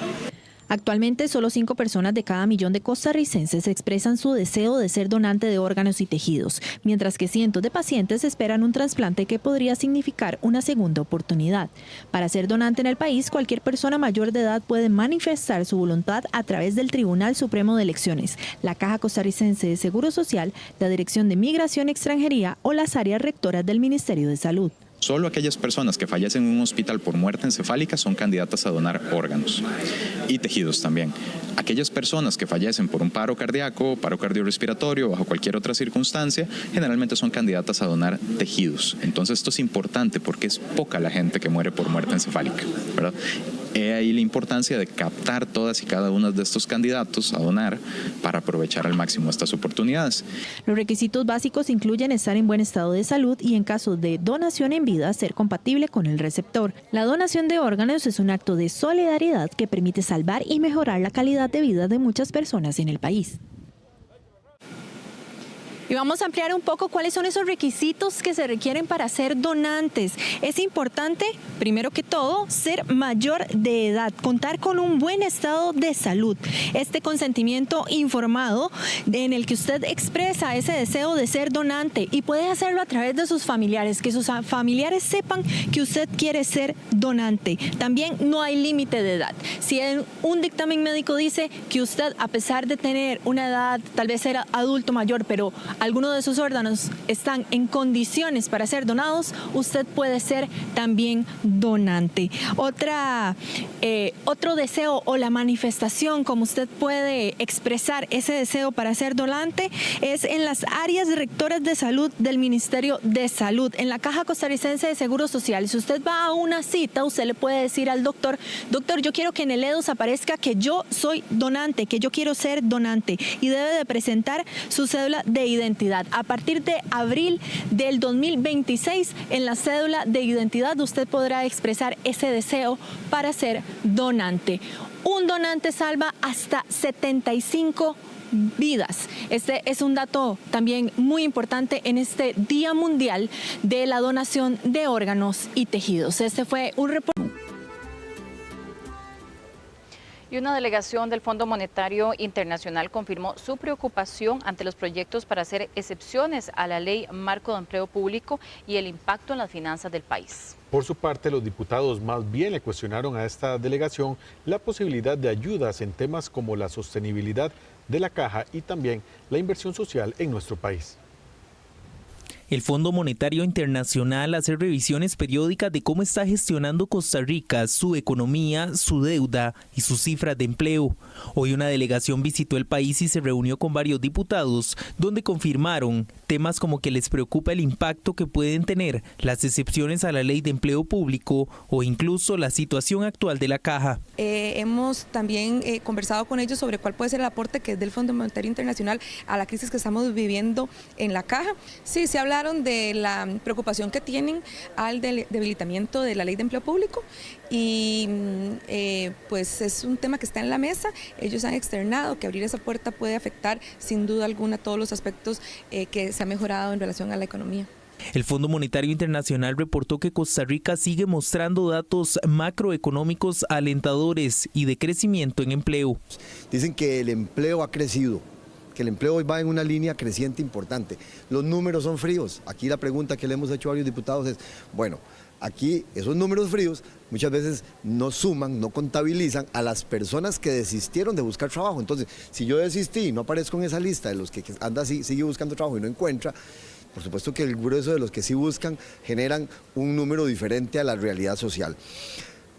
Actualmente, solo 5 personas de cada millón de costarricenses expresan su deseo de ser donante de órganos y tejidos, mientras que cientos de pacientes esperan un trasplante que podría significar una segunda oportunidad. Para ser donante en el país, cualquier persona mayor de edad puede manifestar su voluntad a través del Tribunal Supremo de Elecciones, la Caja Costarricense de Seguro Social, la Dirección de Migración y Extranjería o las áreas rectoras del Ministerio de Salud. Solo aquellas personas que fallecen en un hospital por muerte encefálica son candidatas a donar órganos y tejidos también. Aquellas personas que fallecen por un paro cardíaco, paro cardiorrespiratorio o bajo cualquier otra circunstancia, generalmente son candidatas a donar tejidos. Entonces esto es importante porque es poca la gente que muere por muerte encefálica, ¿verdad? He ahí la importancia de captar todas y cada uno de estos candidatos a donar para aprovechar al máximo estas oportunidades. Los requisitos básicos incluyen estar en buen estado de salud y, en caso de donación en vida, ser compatible con el receptor. La donación de órganos es un acto de solidaridad que permite salvar y mejorar la calidad de vida de muchas personas en el país. Y vamos a ampliar un poco cuáles son esos requisitos que se requieren para ser donantes. Es importante, primero que todo, ser mayor de edad, contar con un buen estado de salud. Este consentimiento informado en el que usted expresa ese deseo de ser donante y puede hacerlo a través de sus familiares, que sus familiares sepan que usted quiere ser donante. También no hay límite de edad. Si un dictamen médico dice que usted, a pesar de tener una edad, tal vez ser adulto mayor, pero alguno de sus órganos están en condiciones para ser donados, usted puede ser también donante. Otro deseo o la manifestación como usted puede expresar ese deseo para ser donante es en las áreas rectoras de salud del Ministerio de Salud, en la Caja Costarricense de Seguro Social. Si usted va a una cita, usted le puede decir al doctor, yo quiero que en el EDOS aparezca que yo soy donante, que yo quiero ser donante, y debe de presentar su cédula de identidad. A partir de abril del 2026, en la cédula de identidad usted podrá expresar ese deseo para ser donante. Un donante salva hasta 75 vidas. Este es un dato también muy importante en este Día Mundial de la Donación de Órganos y Tejidos. Este fue un reporte. Y una delegación del Fondo Monetario Internacional confirmó su preocupación ante los proyectos para hacer excepciones a la Ley Marco de Empleo Público y el impacto en las finanzas del país. Por su parte, los diputados más bien le cuestionaron a esta delegación la posibilidad de ayudas en temas como la sostenibilidad de la caja y también la inversión social en nuestro país. El Fondo Monetario Internacional hace revisiones periódicas de cómo está gestionando Costa Rica, su economía, su deuda y sus cifras de empleo. Hoy una delegación visitó el país y se reunió con varios diputados, donde confirmaron temas como que les preocupa el impacto que pueden tener las excepciones a la Ley de Empleo Público o incluso la situación actual de la Caja. Hemos también conversado con ellos sobre cuál puede ser el aporte que es del Fondo Monetario Internacional a la crisis que estamos viviendo en la Caja. Sí, se hablaron de la preocupación que tienen al debilitamiento de la Ley de Empleo Público y pues es un tema que está en la mesa. Ellos han externado que abrir esa puerta puede afectar sin duda alguna todos los aspectos que se ha mejorado en relación a la economía. El Fondo Monetario Internacional reportó que Costa Rica sigue mostrando datos macroeconómicos alentadores y de crecimiento en empleo. Dicen que el empleo ha crecido, que el empleo hoy va en una línea creciente importante. Los números son fríos. Aquí la pregunta que le hemos hecho a varios diputados es, bueno, aquí esos números fríos muchas veces no suman, no contabilizan a las personas que desistieron de buscar trabajo. Entonces, si yo desistí y no aparezco en esa lista de los que anda así, sigue buscando trabajo y no encuentra, por supuesto que el grueso de los que sí buscan generan un número diferente a la realidad social.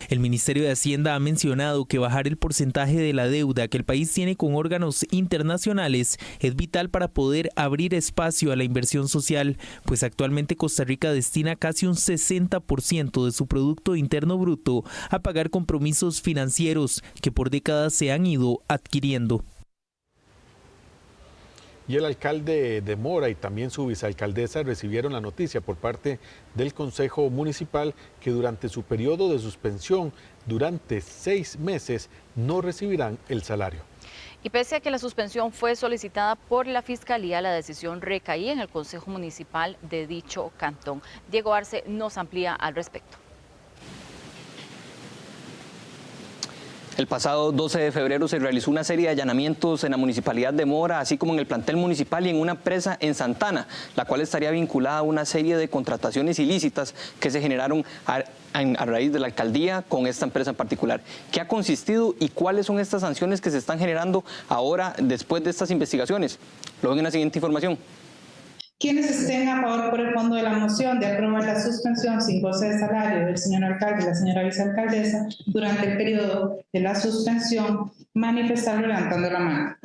El Ministerio de Hacienda ha mencionado que bajar el porcentaje de la deuda que el país tiene con órganos internacionales es vital para poder abrir espacio a la inversión social, pues actualmente Costa Rica destina casi un 60% de su Producto Interno Bruto a pagar compromisos financieros que por décadas se han ido adquiriendo. Y el alcalde de Mora y también su vicealcaldesa recibieron la noticia por parte del Consejo Municipal que durante su periodo de suspensión, durante 6 meses, no recibirán el salario. Y pese a que la suspensión fue solicitada por la Fiscalía, la decisión recaía en el Consejo Municipal de dicho cantón. Diego Arce nos amplía al respecto. El pasado 12 de febrero se realizó una serie de allanamientos en la Municipalidad de Mora, así como en el plantel municipal y en una presa en Santana, la cual estaría vinculada a una serie de contrataciones ilícitas que se generaron a raíz de la alcaldía con esta empresa en particular. ¿Qué ha consistido y cuáles son estas sanciones que se están generando ahora después de estas investigaciones? Lo ven en la siguiente información. Quienes estén a favor por el fondo de la moción de aprobar la suspensión sin goce de salario del señor alcalde y la señora vicealcaldesa durante el periodo de la suspensión, manifestarlo levantando la mano.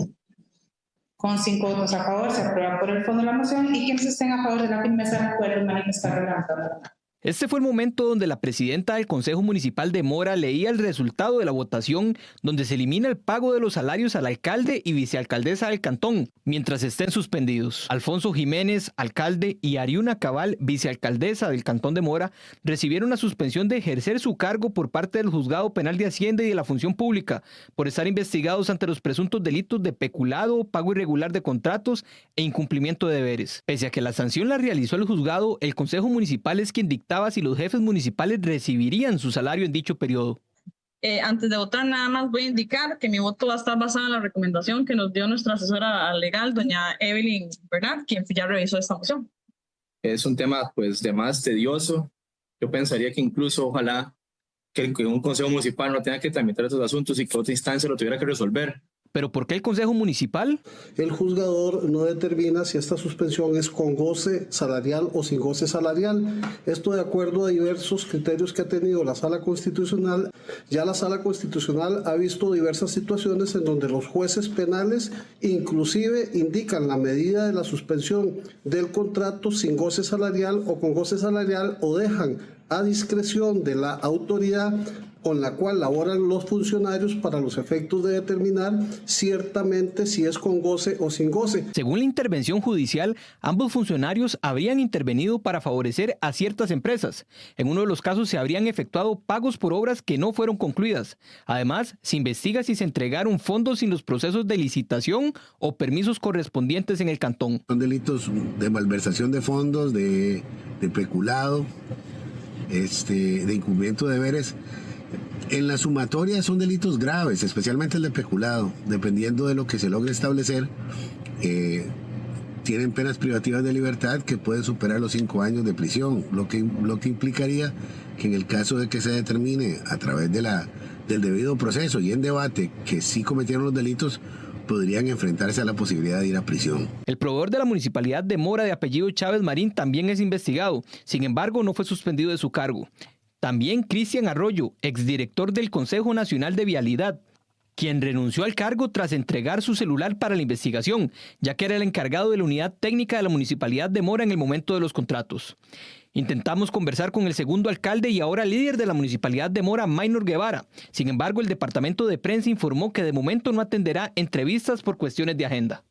Con 5 votos a favor se aprueba por el fondo de la moción y quienes estén a favor de la firmeza del acuerdo, manifestarlo levantando la mano. Este fue el momento donde la presidenta del Consejo Municipal de Mora leía el resultado de la votación donde se elimina el pago de los salarios al alcalde y vicealcaldesa del cantón, mientras estén suspendidos. Alfonso Jiménez, alcalde, y Ariuna Cabal, vicealcaldesa del cantón de Mora, recibieron una suspensión de ejercer su cargo por parte del Juzgado Penal de Hacienda y de la Función Pública por estar investigados ante los presuntos delitos de peculado, pago irregular de contratos e incumplimiento de deberes. Pese a que la sanción la realizó el juzgado, el Consejo Municipal es quien dictaba si los jefes municipales recibirían su salario en dicho periodo. Antes de votar, nada más voy a indicar que mi voto va a estar basado en la recomendación que nos dio nuestra asesora legal, doña Evelyn Bernat, quien ya revisó esta moción. Es un tema pues de más tedioso. Yo pensaría que incluso ojalá que un consejo municipal no tenga que tramitar estos asuntos y que otra instancia lo tuviera que resolver, ¿Pero por qué el Consejo Municipal? El juzgador no determina si esta suspensión es con goce salarial o sin goce salarial. Esto de acuerdo a diversos criterios que ha tenido la Sala Constitucional. Ya la Sala Constitucional ha visto diversas situaciones en donde los jueces penales inclusive indican la medida de la suspensión del contrato sin goce salarial o con goce salarial, o dejan a discreción de la autoridad con la cual laboran los funcionarios para los efectos de determinar ciertamente si es con goce o sin goce. Según la intervención judicial, ambos funcionarios habrían intervenido para favorecer a ciertas empresas. En uno de los casos se habrían efectuado pagos por obras que no fueron concluidas. Además, se investiga si se entregaron fondos sin los procesos de licitación o permisos correspondientes en el cantón. Son delitos de malversación de fondos, de peculado, de incumplimiento de deberes. En la sumatoria son delitos graves, especialmente el de peculado. Dependiendo de lo que se logre establecer, tienen penas privativas de libertad que pueden superar los 5 años de prisión, lo que implicaría que en el caso de que se determine a través del debido proceso y en debate que sí cometieron los delitos, podrían enfrentarse a la posibilidad de ir a prisión. El proveedor de la Municipalidad de Mora de apellido Chávez Marín también es investigado. Sin embargo, no fue suspendido de su cargo. También Cristian Arroyo, exdirector del Consejo Nacional de Vialidad, quien renunció al cargo tras entregar su celular para la investigación, ya que era el encargado de la unidad técnica de la Municipalidad de Mora en el momento de los contratos. Intentamos conversar con el segundo alcalde y ahora líder de la Municipalidad de Mora, Maynor Guevara. Sin embargo, el departamento de prensa informó que de momento no atenderá entrevistas por cuestiones de agenda.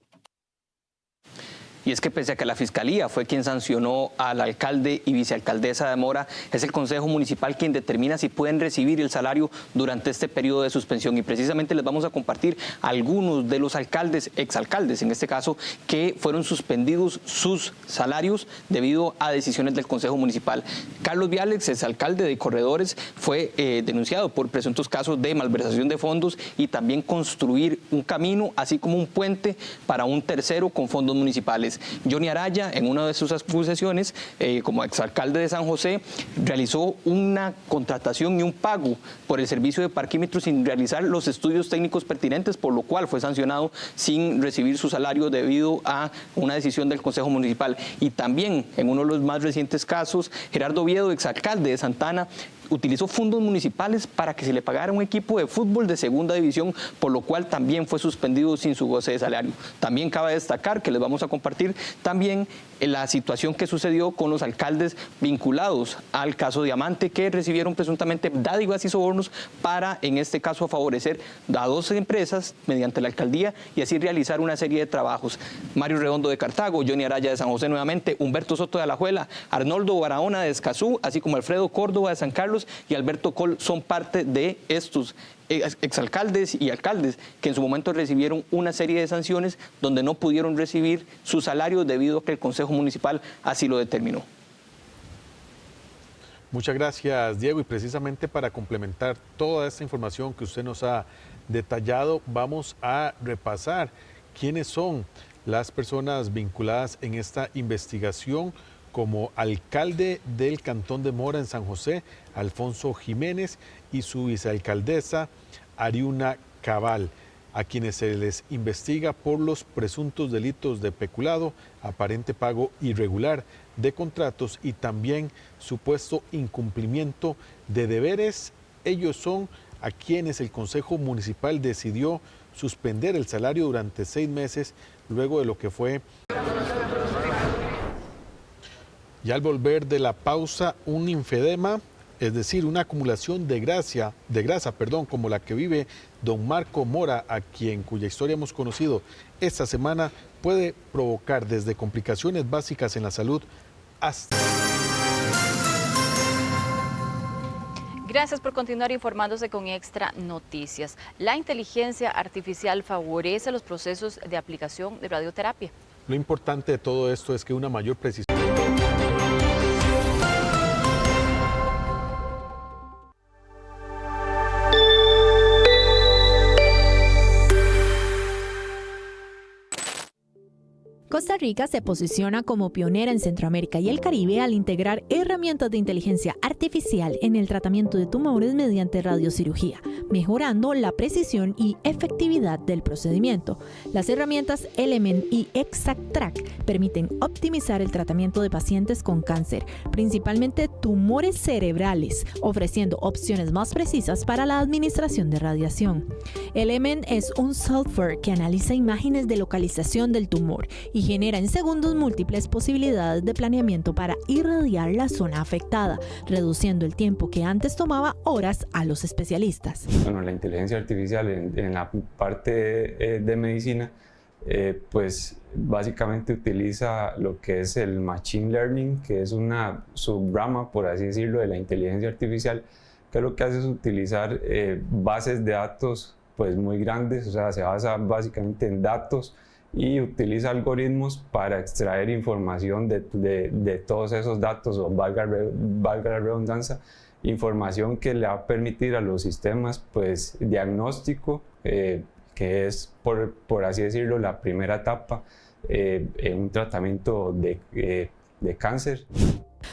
Y es que pese a que la Fiscalía fue quien sancionó al alcalde y vicealcaldesa de Mora, es el Consejo Municipal quien determina si pueden recibir el salario durante este periodo de suspensión. Y precisamente les vamos a compartir algunos de los alcaldes, exalcaldes en este caso, que fueron suspendidos sus salarios debido a decisiones del Consejo Municipal. Carlos Viales, exalcalde de Corredores, fue denunciado por presuntos casos de malversación de fondos y también construir un camino, así como un puente para un tercero con fondos municipales. Johnny Araya, en una de sus acusaciones, como exalcalde de San José, realizó una contratación y un pago por el servicio de parquímetros sin realizar los estudios técnicos pertinentes, por lo cual fue sancionado sin recibir su salario debido a una decisión del Consejo Municipal. Y también, en uno de los más recientes casos, Gerardo Oviedo, exalcalde de Santana, utilizó fondos municipales para que se le pagara un equipo de fútbol de segunda división, por lo cual también fue suspendido sin su goce de salario. También cabe destacar que les vamos a compartir también la situación que sucedió con los alcaldes vinculados al caso Diamante, que recibieron presuntamente dádivas y sobornos para, en este caso, favorecer a 12 empresas mediante la alcaldía y así realizar una serie de trabajos. Mario Redondo de Cartago, Johnny Araya de San José nuevamente, Humberto Soto de Alajuela, Arnoldo Barahona de Escazú, así como Alfredo Córdoba de San Carlos y Alberto Col son parte de estos exalcaldes y alcaldes que en su momento recibieron una serie de sanciones donde no pudieron recibir su salario debido a que el Consejo Municipal así lo determinó. Muchas gracias, Diego, y precisamente para complementar toda esta información que usted nos ha detallado, vamos a repasar quiénes son las personas vinculadas en esta investigación. Como alcalde del Cantón de Mora en San José, Alfonso Jiménez, y su vicealcaldesa, Ariuna Cabal, a quienes se les investiga por los presuntos delitos de peculado, aparente pago irregular de contratos y también supuesto incumplimiento de deberes. Ellos son a quienes el Consejo Municipal decidió suspender el salario durante 6 meses, luego de lo que fue... Y al volver de la pausa, un linfedema, es decir, una acumulación de grasa, como la que vive don Marco Mora, cuya historia hemos conocido esta semana, puede provocar desde complicaciones básicas en la salud hasta... Gracias por continuar informándose con Extra Noticias. La inteligencia artificial favorece los procesos de aplicación de radioterapia. Lo importante de todo esto es que una mayor precisión... Costa Rica se posiciona como pionera en Centroamérica y el Caribe al integrar herramientas de inteligencia artificial en el tratamiento de tumores mediante radiocirugía, mejorando la precisión y efectividad del procedimiento. Las herramientas Element y ExactTrack permiten optimizar el tratamiento de pacientes con cáncer, principalmente tumores cerebrales, ofreciendo opciones más precisas para la administración de radiación. Element es un software que analiza imágenes de localización del tumor y genera en segundos múltiples posibilidades de planeamiento para irradiar la zona afectada, reduciendo el tiempo que antes tomaba horas a los especialistas. Bueno, la inteligencia artificial en la parte de medicina, pues básicamente utiliza lo que es el Machine Learning, que es una subrama, por así decirlo, de la inteligencia artificial, que lo que hace es utilizar bases de datos pues muy grandes, o sea, se basa básicamente en datos y utiliza algoritmos para extraer información de todos esos datos, o valga la redundancia, información que le va a permitir a los sistemas pues diagnóstico, que es por así decirlo la primera etapa en un tratamiento de cáncer.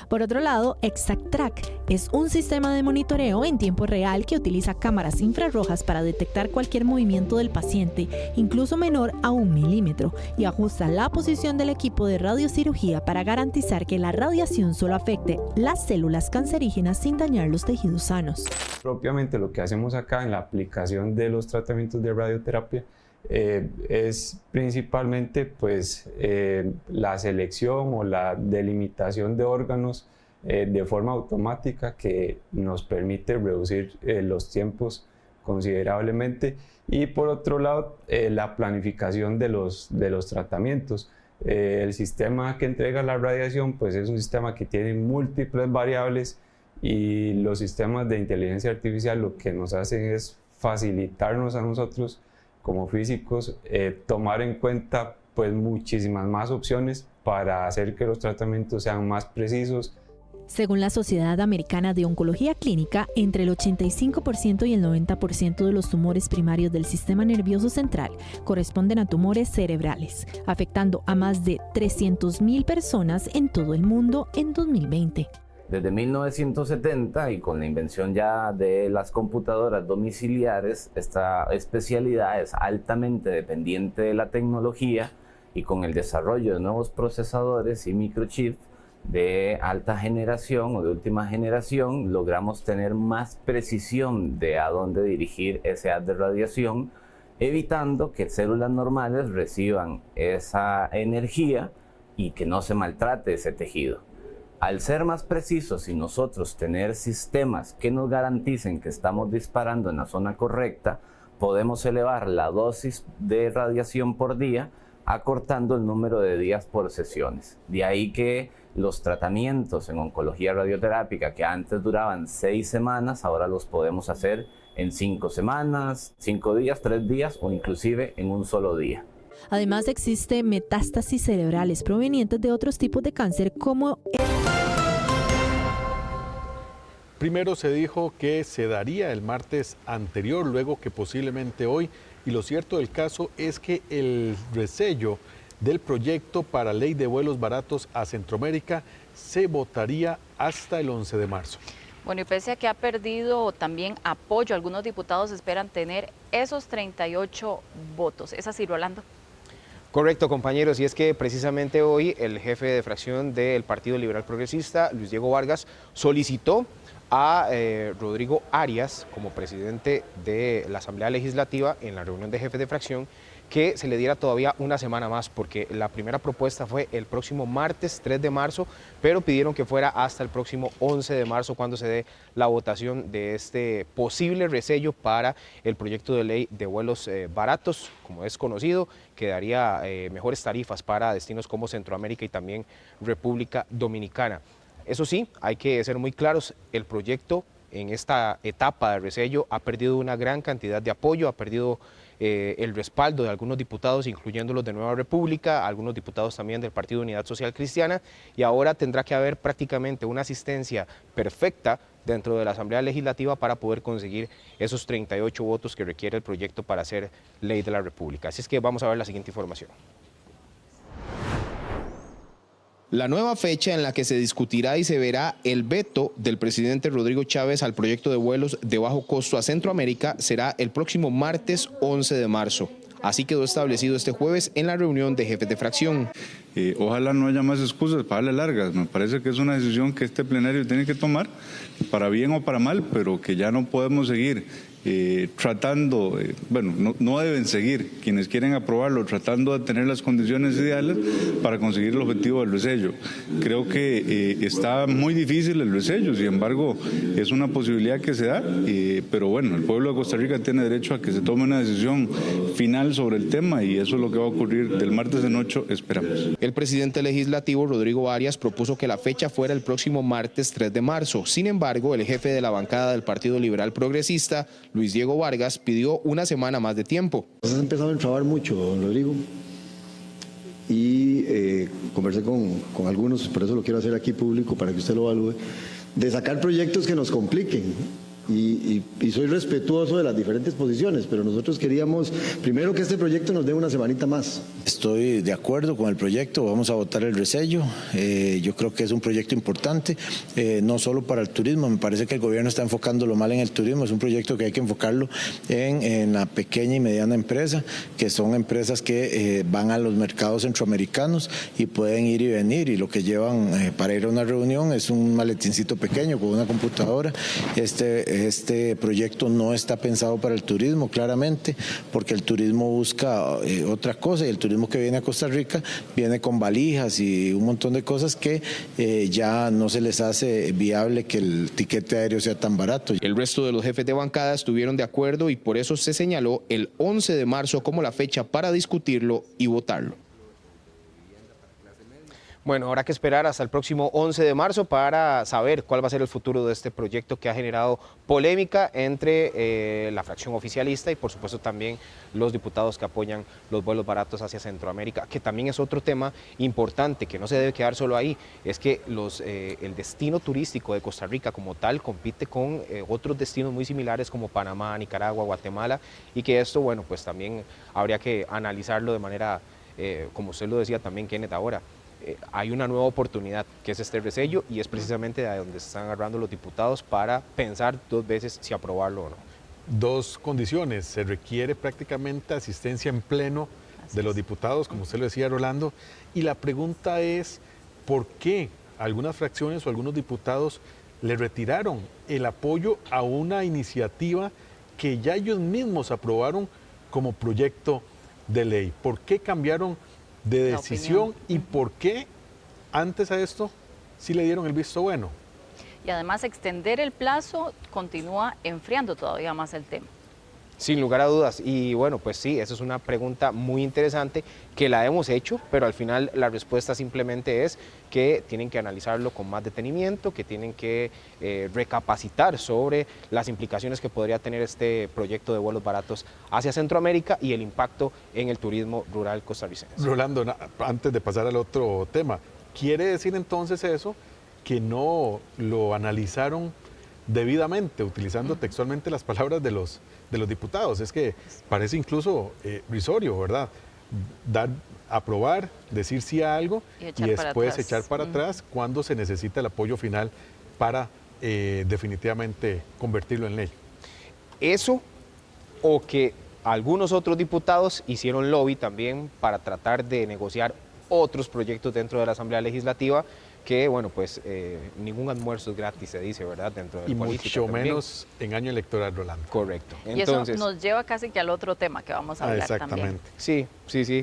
Por otro lado, ExactTrack es un sistema de monitoreo en tiempo real que utiliza cámaras infrarrojas para detectar cualquier movimiento del paciente, incluso menor a 1 milímetro, y ajusta la posición del equipo de radiocirugía para garantizar que la radiación solo afecte las células cancerígenas sin dañar los tejidos sanos. Propiamente lo que hacemos acá en la aplicación de los tratamientos de radioterapia es principalmente pues, la selección o la delimitación de órganos de forma automática, que nos permite reducir los tiempos considerablemente, y por otro lado la planificación de los tratamientos. El sistema que entrega la radiación pues, es un sistema que tiene múltiples variables, y los sistemas de inteligencia artificial lo que nos hacen es facilitarnos a nosotros como físicos tomar en cuenta pues muchísimas más opciones para hacer que los tratamientos sean más precisos. Según la Sociedad Americana de Oncología Clínica, entre el 85% y el 90% de los tumores primarios del sistema nervioso central corresponden a tumores cerebrales, afectando a más de 300,000 personas en todo el mundo en 2020. Desde 1970, y con la invención ya de las computadoras domiciliares, esta especialidad es altamente dependiente de la tecnología, y con el desarrollo de nuevos procesadores y microchips de alta generación o de última generación, logramos tener más precisión de a dónde dirigir ese haz de radiación, evitando que células normales reciban esa energía y que no se maltrate ese tejido. Al ser más precisos y nosotros tener sistemas que nos garanticen que estamos disparando en la zona correcta, podemos elevar la dosis de radiación por día, acortando el número de días por sesiones. De ahí que los tratamientos en oncología radioterápica, que antes duraban 6 semanas, ahora los podemos hacer en 5 semanas, 5 días, 3 días o inclusive en un solo día. Además, existe metástasis cerebrales provenientes de otros tipos de cáncer como Primero se dijo que se daría el martes anterior, luego que posiblemente hoy, y lo cierto del caso es que el resello del proyecto para ley de vuelos baratos a Centroamérica se votaría hasta el 11 de marzo. Bueno, y pese a que ha perdido también apoyo, algunos diputados esperan tener esos 38 votos. ¿Es así, Rolando? Correcto, compañeros, y es que precisamente hoy el jefe de fracción del Partido Liberal Progresista, Luis Diego Vargas, solicitó a Rodrigo Arias como presidente de la Asamblea Legislativa en la reunión de jefes de fracción que se le diera todavía una semana más, porque la primera propuesta fue el próximo martes 3 de marzo, pero pidieron que fuera hasta el próximo 11 de marzo cuando se dé la votación de este posible resello para el proyecto de ley de vuelos baratos, como es conocido, que daría mejores tarifas para destinos como Centroamérica y también República Dominicana. Eso sí, hay que ser muy claros, el proyecto en esta etapa de resello ha perdido una gran cantidad de apoyo, ha perdido el respaldo de algunos diputados, incluyendo los de Nueva República, algunos diputados también del Partido Unidad Social Cristiana, y ahora tendrá que haber prácticamente una asistencia perfecta dentro de la Asamblea Legislativa para poder conseguir esos 38 votos que requiere el proyecto para hacer ley de la República. Así es que vamos a ver la siguiente información. la nueva fecha en la que se discutirá y se verá el veto del presidente Rodrigo Chávez al proyecto de vuelos de bajo costo a Centroamérica será el próximo martes 11 de marzo. Así quedó establecido este jueves en la reunión de jefes de fracción. Ojalá no haya más excusas para darle largas. Me parece que es una decisión que este plenario tiene que tomar, para bien o para mal, pero que ya no podemos seguir tratando, no deben seguir quienes quieren aprobarlo, tratando de tener las condiciones ideales para conseguir el objetivo del resello. Creo que está muy difícil el resello, sin embargo, es una posibilidad que se da, pero bueno, el pueblo de Costa Rica tiene derecho a que se tome una decisión final sobre el tema y eso es lo que va a ocurrir del martes en 8, esperamos. El presidente legislativo, Rodrigo Arias, propuso que la fecha fuera el próximo martes 3 de marzo. Sin embargo, el jefe de la bancada del Partido Liberal Progresista, Luis Diego Vargas, pidió una semana más de tiempo. Nos han empezado a entrabar mucho, don Rodrigo, y conversé con algunos, por eso lo quiero hacer aquí público para que usted lo evalúe, de sacar proyectos que nos compliquen. Y soy respetuoso de las diferentes posiciones, pero nosotros queríamos primero que este proyecto nos dé una semanita más. Estoy de acuerdo con el proyecto, vamos a votar el resello. Yo creo que es un proyecto importante, no solo para el turismo. Me parece que el gobierno está enfocándolo mal en el turismo. Es un proyecto que hay que enfocarlo en la pequeña y mediana empresa, que son empresas que van a los mercados centroamericanos y pueden ir y venir, y lo que llevan para ir a una reunión es un maletincito pequeño con una computadora. Este proyecto no está pensado para el turismo, claramente, porque el turismo busca otra cosa, y el turismo que viene a Costa Rica viene con valijas y un montón de cosas que ya no se les hace viable que el tiquete aéreo sea tan barato. El resto de los jefes de bancada estuvieron de acuerdo y por eso se señaló el 11 de marzo como la fecha para discutirlo y votarlo. Bueno, habrá que esperar hasta el próximo 11 de marzo para saber cuál va a ser el futuro de este proyecto que ha generado polémica entre la fracción oficialista y por supuesto también los diputados que apoyan los vuelos baratos hacia Centroamérica, que también es otro tema importante que no se debe quedar solo ahí. Es que el destino turístico de Costa Rica como tal compite con otros destinos muy similares como Panamá, Nicaragua, Guatemala, y que esto, bueno, pues también habría que analizarlo de manera, como usted lo decía también, Kenneth, ahora. Hay una nueva oportunidad que es este resello y es precisamente de donde se están agarrando los diputados para pensar dos veces si aprobarlo o no. Dos condiciones, se requiere prácticamente asistencia en pleno de los diputados, como usted lo decía, Rolando, y la pregunta es ¿por qué algunas fracciones o algunos diputados le retiraron el apoyo a una iniciativa que ya ellos mismos aprobaron como proyecto de ley? ¿Por qué cambiaron de decisión y por qué antes a esto sí le dieron el visto bueno? Y además extender el plazo continúa enfriando todavía más el tema. Sin lugar a dudas, y bueno, pues sí, esa es una pregunta muy interesante que la hemos hecho, pero al final la respuesta simplemente es que tienen que analizarlo con más detenimiento, que tienen que recapacitar sobre las implicaciones que podría tener este proyecto de vuelos baratos hacia Centroamérica y el impacto en el turismo rural costarricense. Rolando, antes de pasar al otro tema, ¿quiere decir entonces eso que no lo analizaron debidamente, utilizando textualmente las palabras de los diputados? Es que parece incluso risorio, ¿verdad? Aprobar, decir sí a algo y después echar para atrás cuando se necesita el apoyo final para definitivamente convertirlo en ley. Eso, o que algunos otros diputados hicieron lobby también para tratar de negociar otros proyectos dentro de la Asamblea Legislativa, que bueno, pues ningún almuerzo es gratis, se dice, ¿verdad? Dentro de la política mucho también. Menos en año electoral, Rolando. Correcto. Entonces, y eso nos lleva casi que al otro tema que vamos a hablar también. Sí,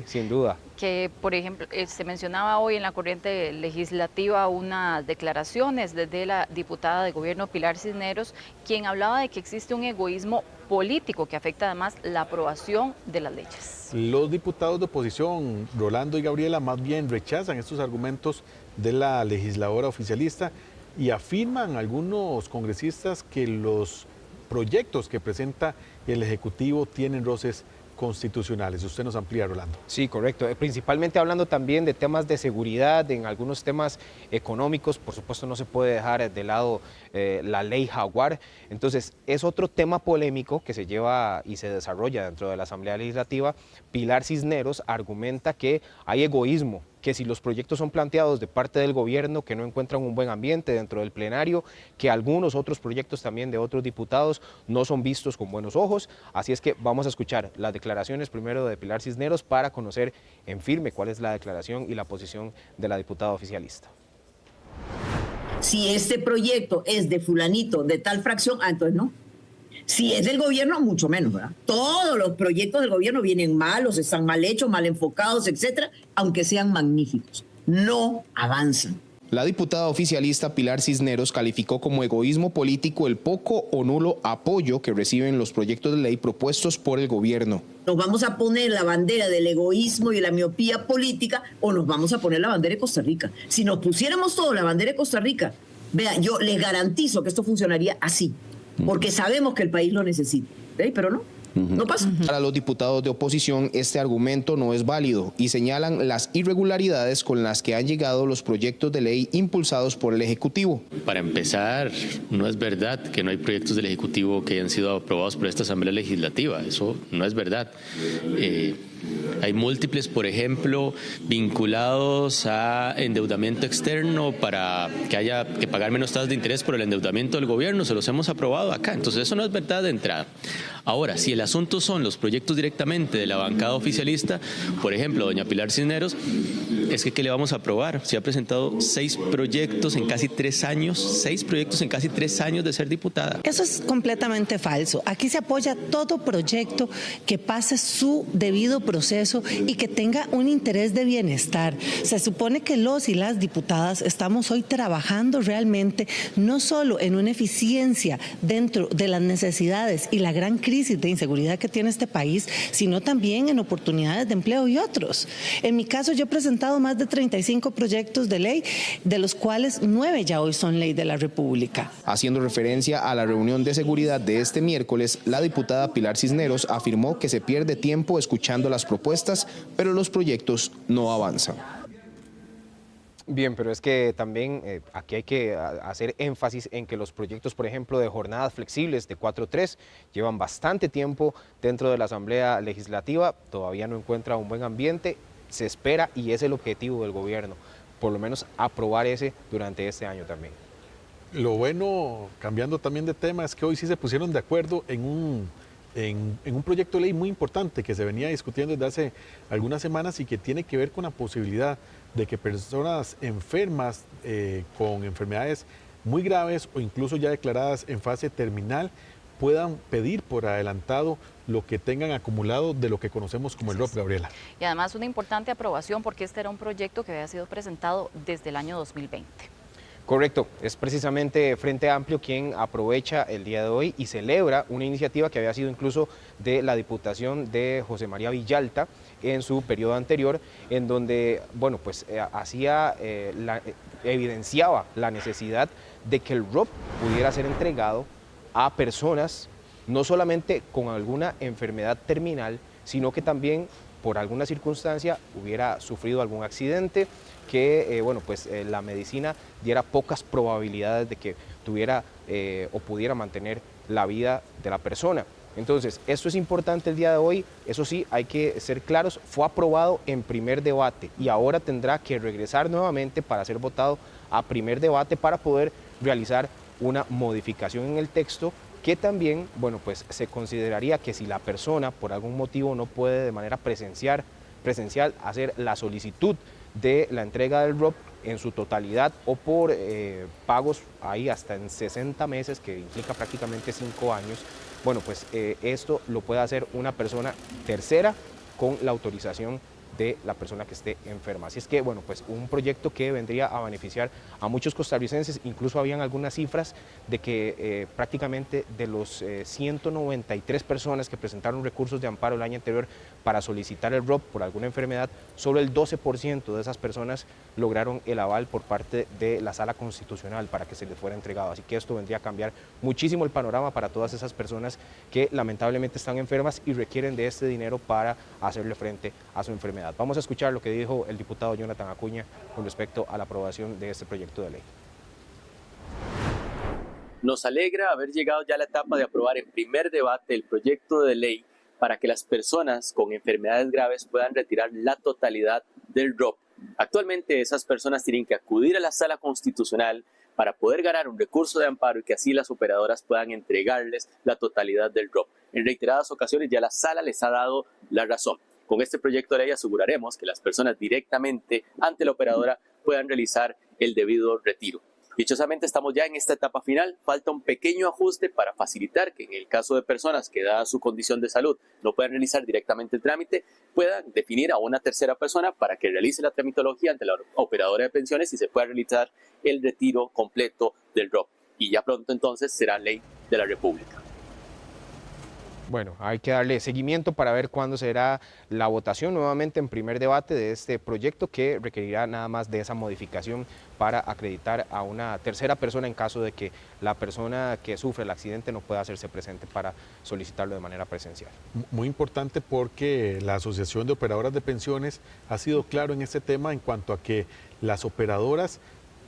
sin duda. Que, por ejemplo, se mencionaba hoy en la corriente legislativa unas declaraciones desde la diputada de gobierno Pilar Cisneros, quien hablaba de que existe un egoísmo político que afecta además la aprobación de las leyes. Los diputados de oposición, Rolando y Gabriela, más bien rechazan estos argumentos de la legisladora oficialista y afirman algunos congresistas que los proyectos que presenta el Ejecutivo tienen roces constitucionales. Usted nos amplía, Rolando. Sí, correcto. Principalmente hablando también de temas de seguridad, en algunos temas económicos. Por supuesto, no se puede dejar de lado la ley Jaguar. Entonces, es otro tema polémico que se lleva y se desarrolla dentro de la Asamblea Legislativa. Pilar Cisneros argumenta que hay egoísmo que si los proyectos son planteados de parte del gobierno, que no encuentran un buen ambiente dentro del plenario, que algunos otros proyectos también de otros diputados no son vistos con buenos ojos. Así es que vamos a escuchar las declaraciones primero de Pilar Cisneros para conocer en firme cuál es la declaración y la posición de la diputada oficialista. Si este proyecto es de fulanito, de tal fracción, entonces no. Si es del gobierno, mucho menos, ¿verdad? Todos los proyectos del gobierno vienen malos, están mal hechos, mal enfocados, etcétera, aunque sean magníficos. No avanzan. La diputada oficialista Pilar Cisneros calificó como egoísmo político el poco o nulo apoyo que reciben los proyectos de ley propuestos por el gobierno. ¿Nos vamos a poner la bandera del egoísmo y la miopía política o nos vamos a poner la bandera de Costa Rica? Si nos pusiéramos todos la bandera de Costa Rica, vea, yo les garantizo que esto funcionaría así, porque sabemos que el país lo necesita, ¿eh? Pero no. No pasa. Para los diputados de oposición, este argumento no es válido y señalan las irregularidades con las que han llegado los proyectos de ley impulsados por el Ejecutivo. Para empezar, no es verdad que no hay proyectos del Ejecutivo que hayan sido aprobados por esta Asamblea Legislativa. Eso no es verdad. Hay múltiples, por ejemplo, vinculados a endeudamiento externo para que haya que pagar menos tasas de interés por el endeudamiento del gobierno. Se los hemos aprobado acá. Entonces, eso no es verdad de entrada. Ahora, si el asunto son los proyectos directamente de la bancada oficialista, por ejemplo, doña Pilar Cisneros, es que ¿qué le vamos a aprobar? Se ha presentado 6 proyectos en casi 3 años, 6 proyectos en casi 3 años de ser diputada. Eso es completamente falso. Aquí se apoya todo proyecto que pase su debido proceso y que tenga un interés de bienestar. Se supone que los y las diputadas estamos hoy trabajando realmente no solo en una eficiencia dentro de las necesidades y la gran crisis de inseguridad que tiene este país, sino también en oportunidades de empleo y otros. En mi caso, yo he presentado más de 35 proyectos de ley, de los cuales 9 ya hoy son ley de la República. Haciendo referencia a la reunión de seguridad de este miércoles, la diputada Pilar Cisneros afirmó que se pierde tiempo escuchando las propuestas, pero los proyectos no avanzan. Bien, pero es que también aquí hay que hacer énfasis en que los proyectos, por ejemplo, de jornadas flexibles de 4-3 llevan bastante tiempo dentro de la Asamblea Legislativa, todavía no encuentra un buen ambiente, se espera y es el objetivo del gobierno, por lo menos aprobar ese durante este año también. Lo bueno, cambiando también de tema, es que hoy sí se pusieron de acuerdo en un proyecto de ley muy importante que se venía discutiendo desde hace algunas semanas y que tiene que ver con la posibilidad de que personas enfermas con enfermedades muy graves o incluso ya declaradas en fase terminal puedan pedir por adelantado lo que tengan acumulado de lo que conocemos como el ROP, Gabriela. Y además una importante aprobación porque este era un proyecto que había sido presentado desde el año 2020. Correcto, es precisamente Frente Amplio quien aprovecha el día de hoy y celebra una iniciativa que había sido incluso de la Diputación de José María Villalta en su periodo anterior, en donde, bueno, pues evidenciaba la necesidad de que el ROP pudiera ser entregado a personas no solamente con alguna enfermedad terminal, sino que también por alguna circunstancia hubiera sufrido algún accidente, que la medicina diera pocas probabilidades de que tuviera o pudiera mantener la vida de la persona. Entonces, esto es importante el día de hoy, eso sí, hay que ser claros, fue aprobado en primer debate y ahora tendrá que regresar nuevamente para ser votado a primer debate para poder realizar una modificación en el texto que también, se consideraría que si la persona por algún motivo no puede de manera presencial hacer la solicitud de la entrega del ROP en su totalidad o por pagos ahí hasta en 60 meses, que implica prácticamente 5 años, esto lo puede hacer una persona tercera con la autorización de la persona que esté enferma. Así es que, un proyecto que vendría a beneficiar a muchos costarricenses. Incluso habían algunas cifras de que prácticamente de los 193 personas que presentaron recursos de amparo el año anterior para solicitar el ROP por alguna enfermedad, solo el 12% de esas personas lograron el aval por parte de la Sala Constitucional para que se les fuera entregado. Así que esto vendría a cambiar muchísimo el panorama para todas esas personas que lamentablemente están enfermas y requieren de este dinero para hacerle frente a su enfermedad. Vamos a escuchar lo que dijo el diputado Jonathan Acuña con respecto a la aprobación de este proyecto de ley. Nos alegra haber llegado ya a la etapa de aprobar en primer debate el proyecto de ley para que las personas con enfermedades graves puedan retirar la totalidad del ROP Actualmente esas personas tienen que acudir a la sala constitucional para poder ganar un recurso de amparo y que así las operadoras puedan entregarles la totalidad del drop. En reiteradas ocasiones ya la sala les ha dado la razón. Con este proyecto de ley aseguraremos que las personas directamente ante la operadora puedan realizar el debido retiro. Dichosamente estamos ya en esta etapa final, falta un pequeño ajuste para facilitar que en el caso de personas que dada su condición de salud no puedan realizar directamente el trámite, puedan definir a una tercera persona para que realice la tramitología ante la operadora de pensiones y se pueda realizar el retiro completo del ROP. Y ya pronto entonces será ley de la República. Bueno, hay que darle seguimiento para ver cuándo será la votación nuevamente en primer debate de este proyecto que requerirá nada más de esa modificación para acreditar a una tercera persona en caso de que la persona que sufre el accidente no pueda hacerse presente para solicitarlo de manera presencial. Muy importante porque la Asociación de Operadoras de Pensiones ha sido claro en este tema en cuanto a que las operadoras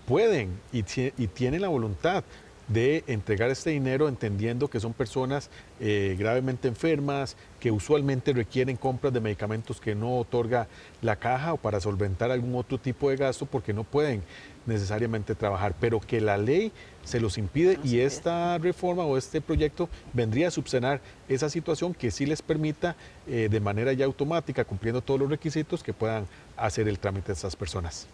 pueden y tienen la voluntad de entregar este dinero entendiendo que son personas gravemente enfermas, que usualmente requieren compras de medicamentos que no otorga la caja o para solventar algún otro tipo de gasto porque no pueden necesariamente trabajar, pero que la ley se los impide y esta reforma o este proyecto vendría a subsanar esa situación que sí les permita de manera ya automática, cumpliendo todos los requisitos, que puedan hacer el trámite de estas personas.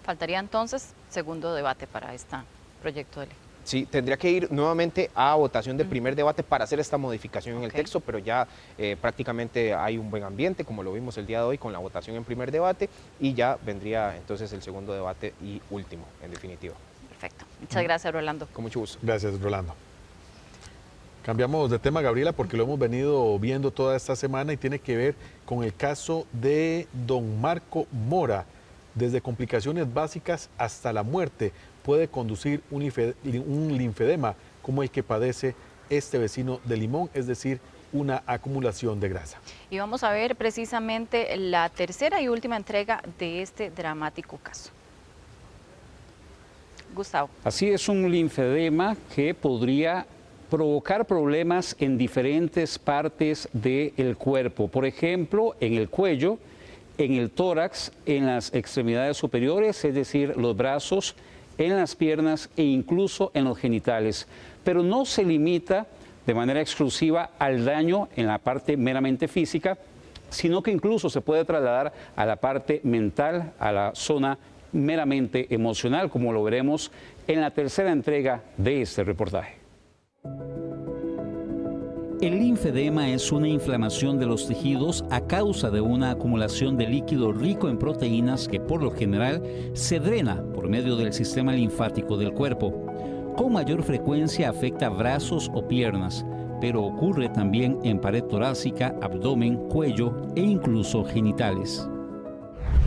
Faltaría entonces segundo debate para este proyecto de ley. Sí, tendría que ir nuevamente a votación de primer debate para hacer esta modificación en el texto, pero ya prácticamente hay un buen ambiente, como lo vimos el día de hoy con la votación en primer debate, y ya vendría entonces el segundo debate y último, en definitiva. Perfecto. Muchas gracias, Rolando. Con mucho gusto. Gracias, Rolando. Cambiamos de tema, Gabriela, porque lo hemos venido viendo toda esta semana y tiene que ver con el caso de don Marco Mora. Desde complicaciones básicas hasta la muerte puede conducir un linfedema como el que padece este vecino de Limón, es decir, una acumulación de grasa. Y vamos a ver precisamente la tercera y última entrega de este dramático caso. Gustavo. Así es, un linfedema que podría provocar problemas en diferentes partes del cuerpo, por ejemplo, en el cuello, en el tórax, en las extremidades superiores, es decir, los brazos, en las piernas e incluso en los genitales. Pero no se limita de manera exclusiva al daño en la parte meramente física, sino que incluso se puede trasladar a la parte mental, a la zona meramente emocional, como lo veremos en la tercera entrega de este reportaje. El linfedema es una inflamación de los tejidos a causa de una acumulación de líquido rico en proteínas que por lo general se drena por medio del sistema linfático del cuerpo. Con mayor frecuencia afecta brazos o piernas, pero ocurre también en pared torácica, abdomen, cuello e incluso genitales.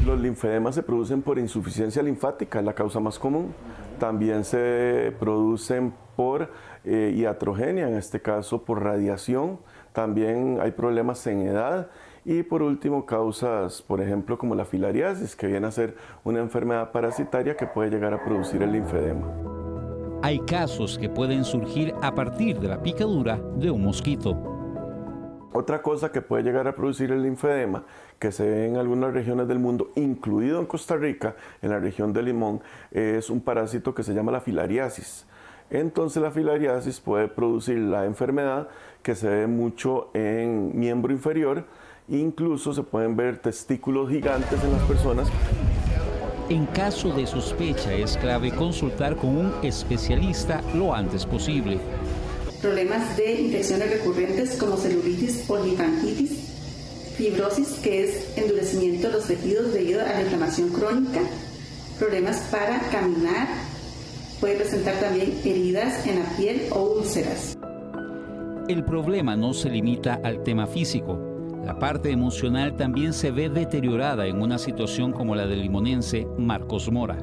Los linfedemas se producen por insuficiencia linfática, es la causa más común. También se producen por iatrogenia, en este caso por radiación. También hay problemas en edad. Y por último, causas, por ejemplo, como la filariasis, que viene a ser una enfermedad parasitaria que puede llegar a producir el linfedema. Hay casos que pueden surgir a partir de la picadura de un mosquito. Otra cosa que puede llegar a producir el linfedema, que se ve en algunas regiones del mundo, incluido en Costa Rica, en la región de Limón, es un parásito que se llama la filariasis. Entonces la filariasis puede producir la enfermedad que se ve mucho en miembro inferior, incluso se pueden ver testículos gigantes en las personas. En caso de sospecha es clave consultar con un especialista lo antes posible. Problemas de infecciones recurrentes como celulitis, polifangitis, fibrosis, que es endurecimiento de los tejidos debido a la inflamación crónica, problemas para caminar, puede presentar también heridas en la piel o úlceras. El problema no se limita al tema físico. La parte emocional también se ve deteriorada en una situación como la del limonense Marcos Mora.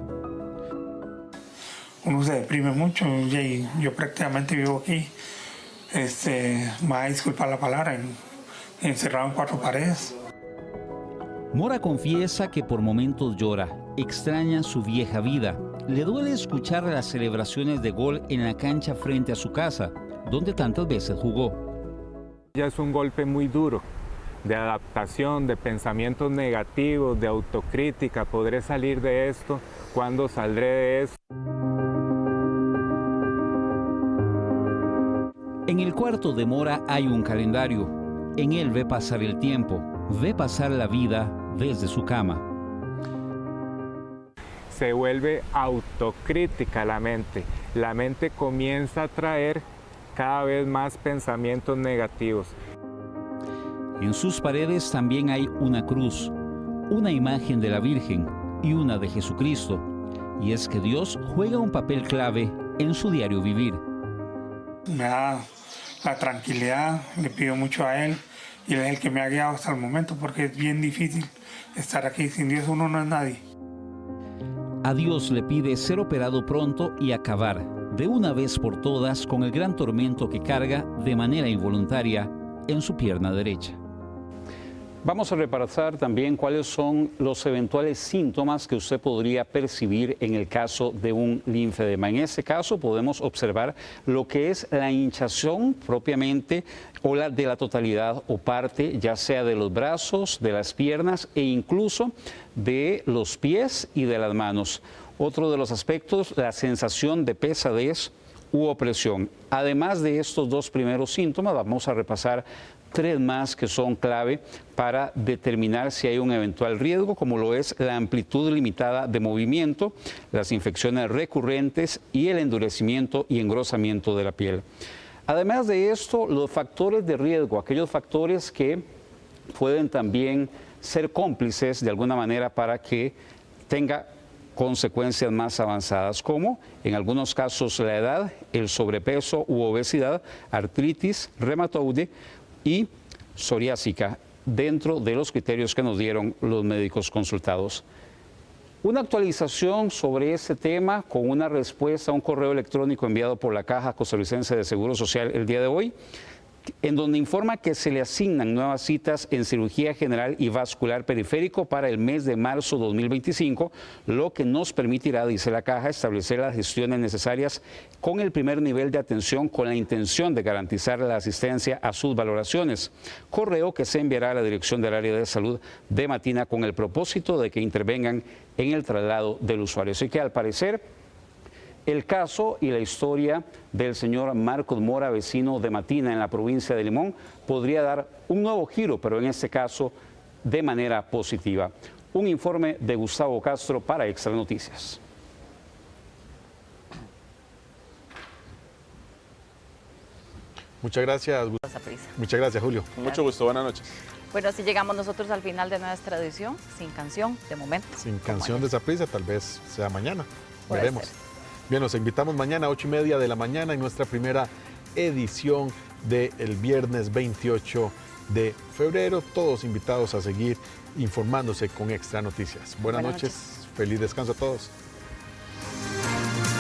Uno se deprime mucho y yo prácticamente vivo aquí, me va a disculpar la palabra, encerrado en 4 paredes. Mora confiesa que por momentos llora, extraña su vieja vida. Le duele escuchar las celebraciones de gol en la cancha frente a su casa, donde tantas veces jugó. Ya es un golpe muy duro de adaptación, de pensamientos negativos, de autocrítica. ¿Podré salir de esto? ¿Cuándo saldré de esto? En el cuarto de Mora hay un calendario. En él ve pasar el tiempo, ve pasar la vida desde su cama. Se vuelve autocrítica la mente. La mente comienza a traer cada vez más pensamientos negativos. En sus paredes también hay una cruz, una imagen de la Virgen y una de Jesucristo. Y es que Dios juega un papel clave en su diario vivir. Me da la tranquilidad, le pido mucho a Él y Él es el que me ha guiado hasta el momento, porque es bien difícil estar aquí. Sin Dios uno no es nadie. A Dios le pide ser operado pronto y acabar de una vez por todas con el gran tormento que carga de manera involuntaria en su pierna derecha. Vamos a repasar también cuáles son los eventuales síntomas que usted podría percibir en el caso de un linfedema. En este caso podemos observar lo que es la hinchazón propiamente o la de la totalidad o parte, ya sea de los brazos, de las piernas e incluso de los pies y de las manos. Otro de los aspectos, la sensación de pesadez u opresión. Además de estos dos primeros síntomas, vamos a repasar 3 más que son clave para determinar si hay un eventual riesgo, como lo es la amplitud limitada de movimiento, las infecciones recurrentes y el endurecimiento y engrosamiento de la piel. Además de esto, los factores de riesgo, aquellos factores que pueden también ser cómplices de alguna manera para que tenga consecuencias más avanzadas, como en algunos casos la edad, el sobrepeso u obesidad, artritis reumatoide y psoriásica, dentro de los criterios que nos dieron los médicos consultados. Una actualización sobre este tema con una respuesta a un correo electrónico enviado por la Caja Costarricense de Seguro Social el día de hoy, en donde informa que se le asignan nuevas citas en cirugía general y vascular periférico para el mes de marzo 2025, lo que nos permitirá, dice la Caja, establecer las gestiones necesarias con el primer nivel de atención con la intención de garantizar la asistencia a sus valoraciones. Correo que se enviará a la Dirección del Área de Salud de Matina con el propósito de que intervengan en el traslado del usuario. Así que al parecer, el caso y la historia del señor Marcos Mora, vecino de Matina en la provincia de Limón, podría dar un nuevo giro, pero en este caso de manera positiva. Un informe de Gustavo Castro para Extra Noticias. Muchas gracias. Muchas gracias, Julio. Mucho gusto, buenas noches. Bueno, así llegamos nosotros al final de nuestra edición, sin canción, de momento. Sin canción de Saprissa, tal vez sea mañana. Veremos. Bien, nos invitamos mañana a 8:30 de la mañana en nuestra primera edición del viernes 28 de febrero. Todos invitados a seguir informándose con Extra Noticias. Buenas noches. Feliz descanso a todos.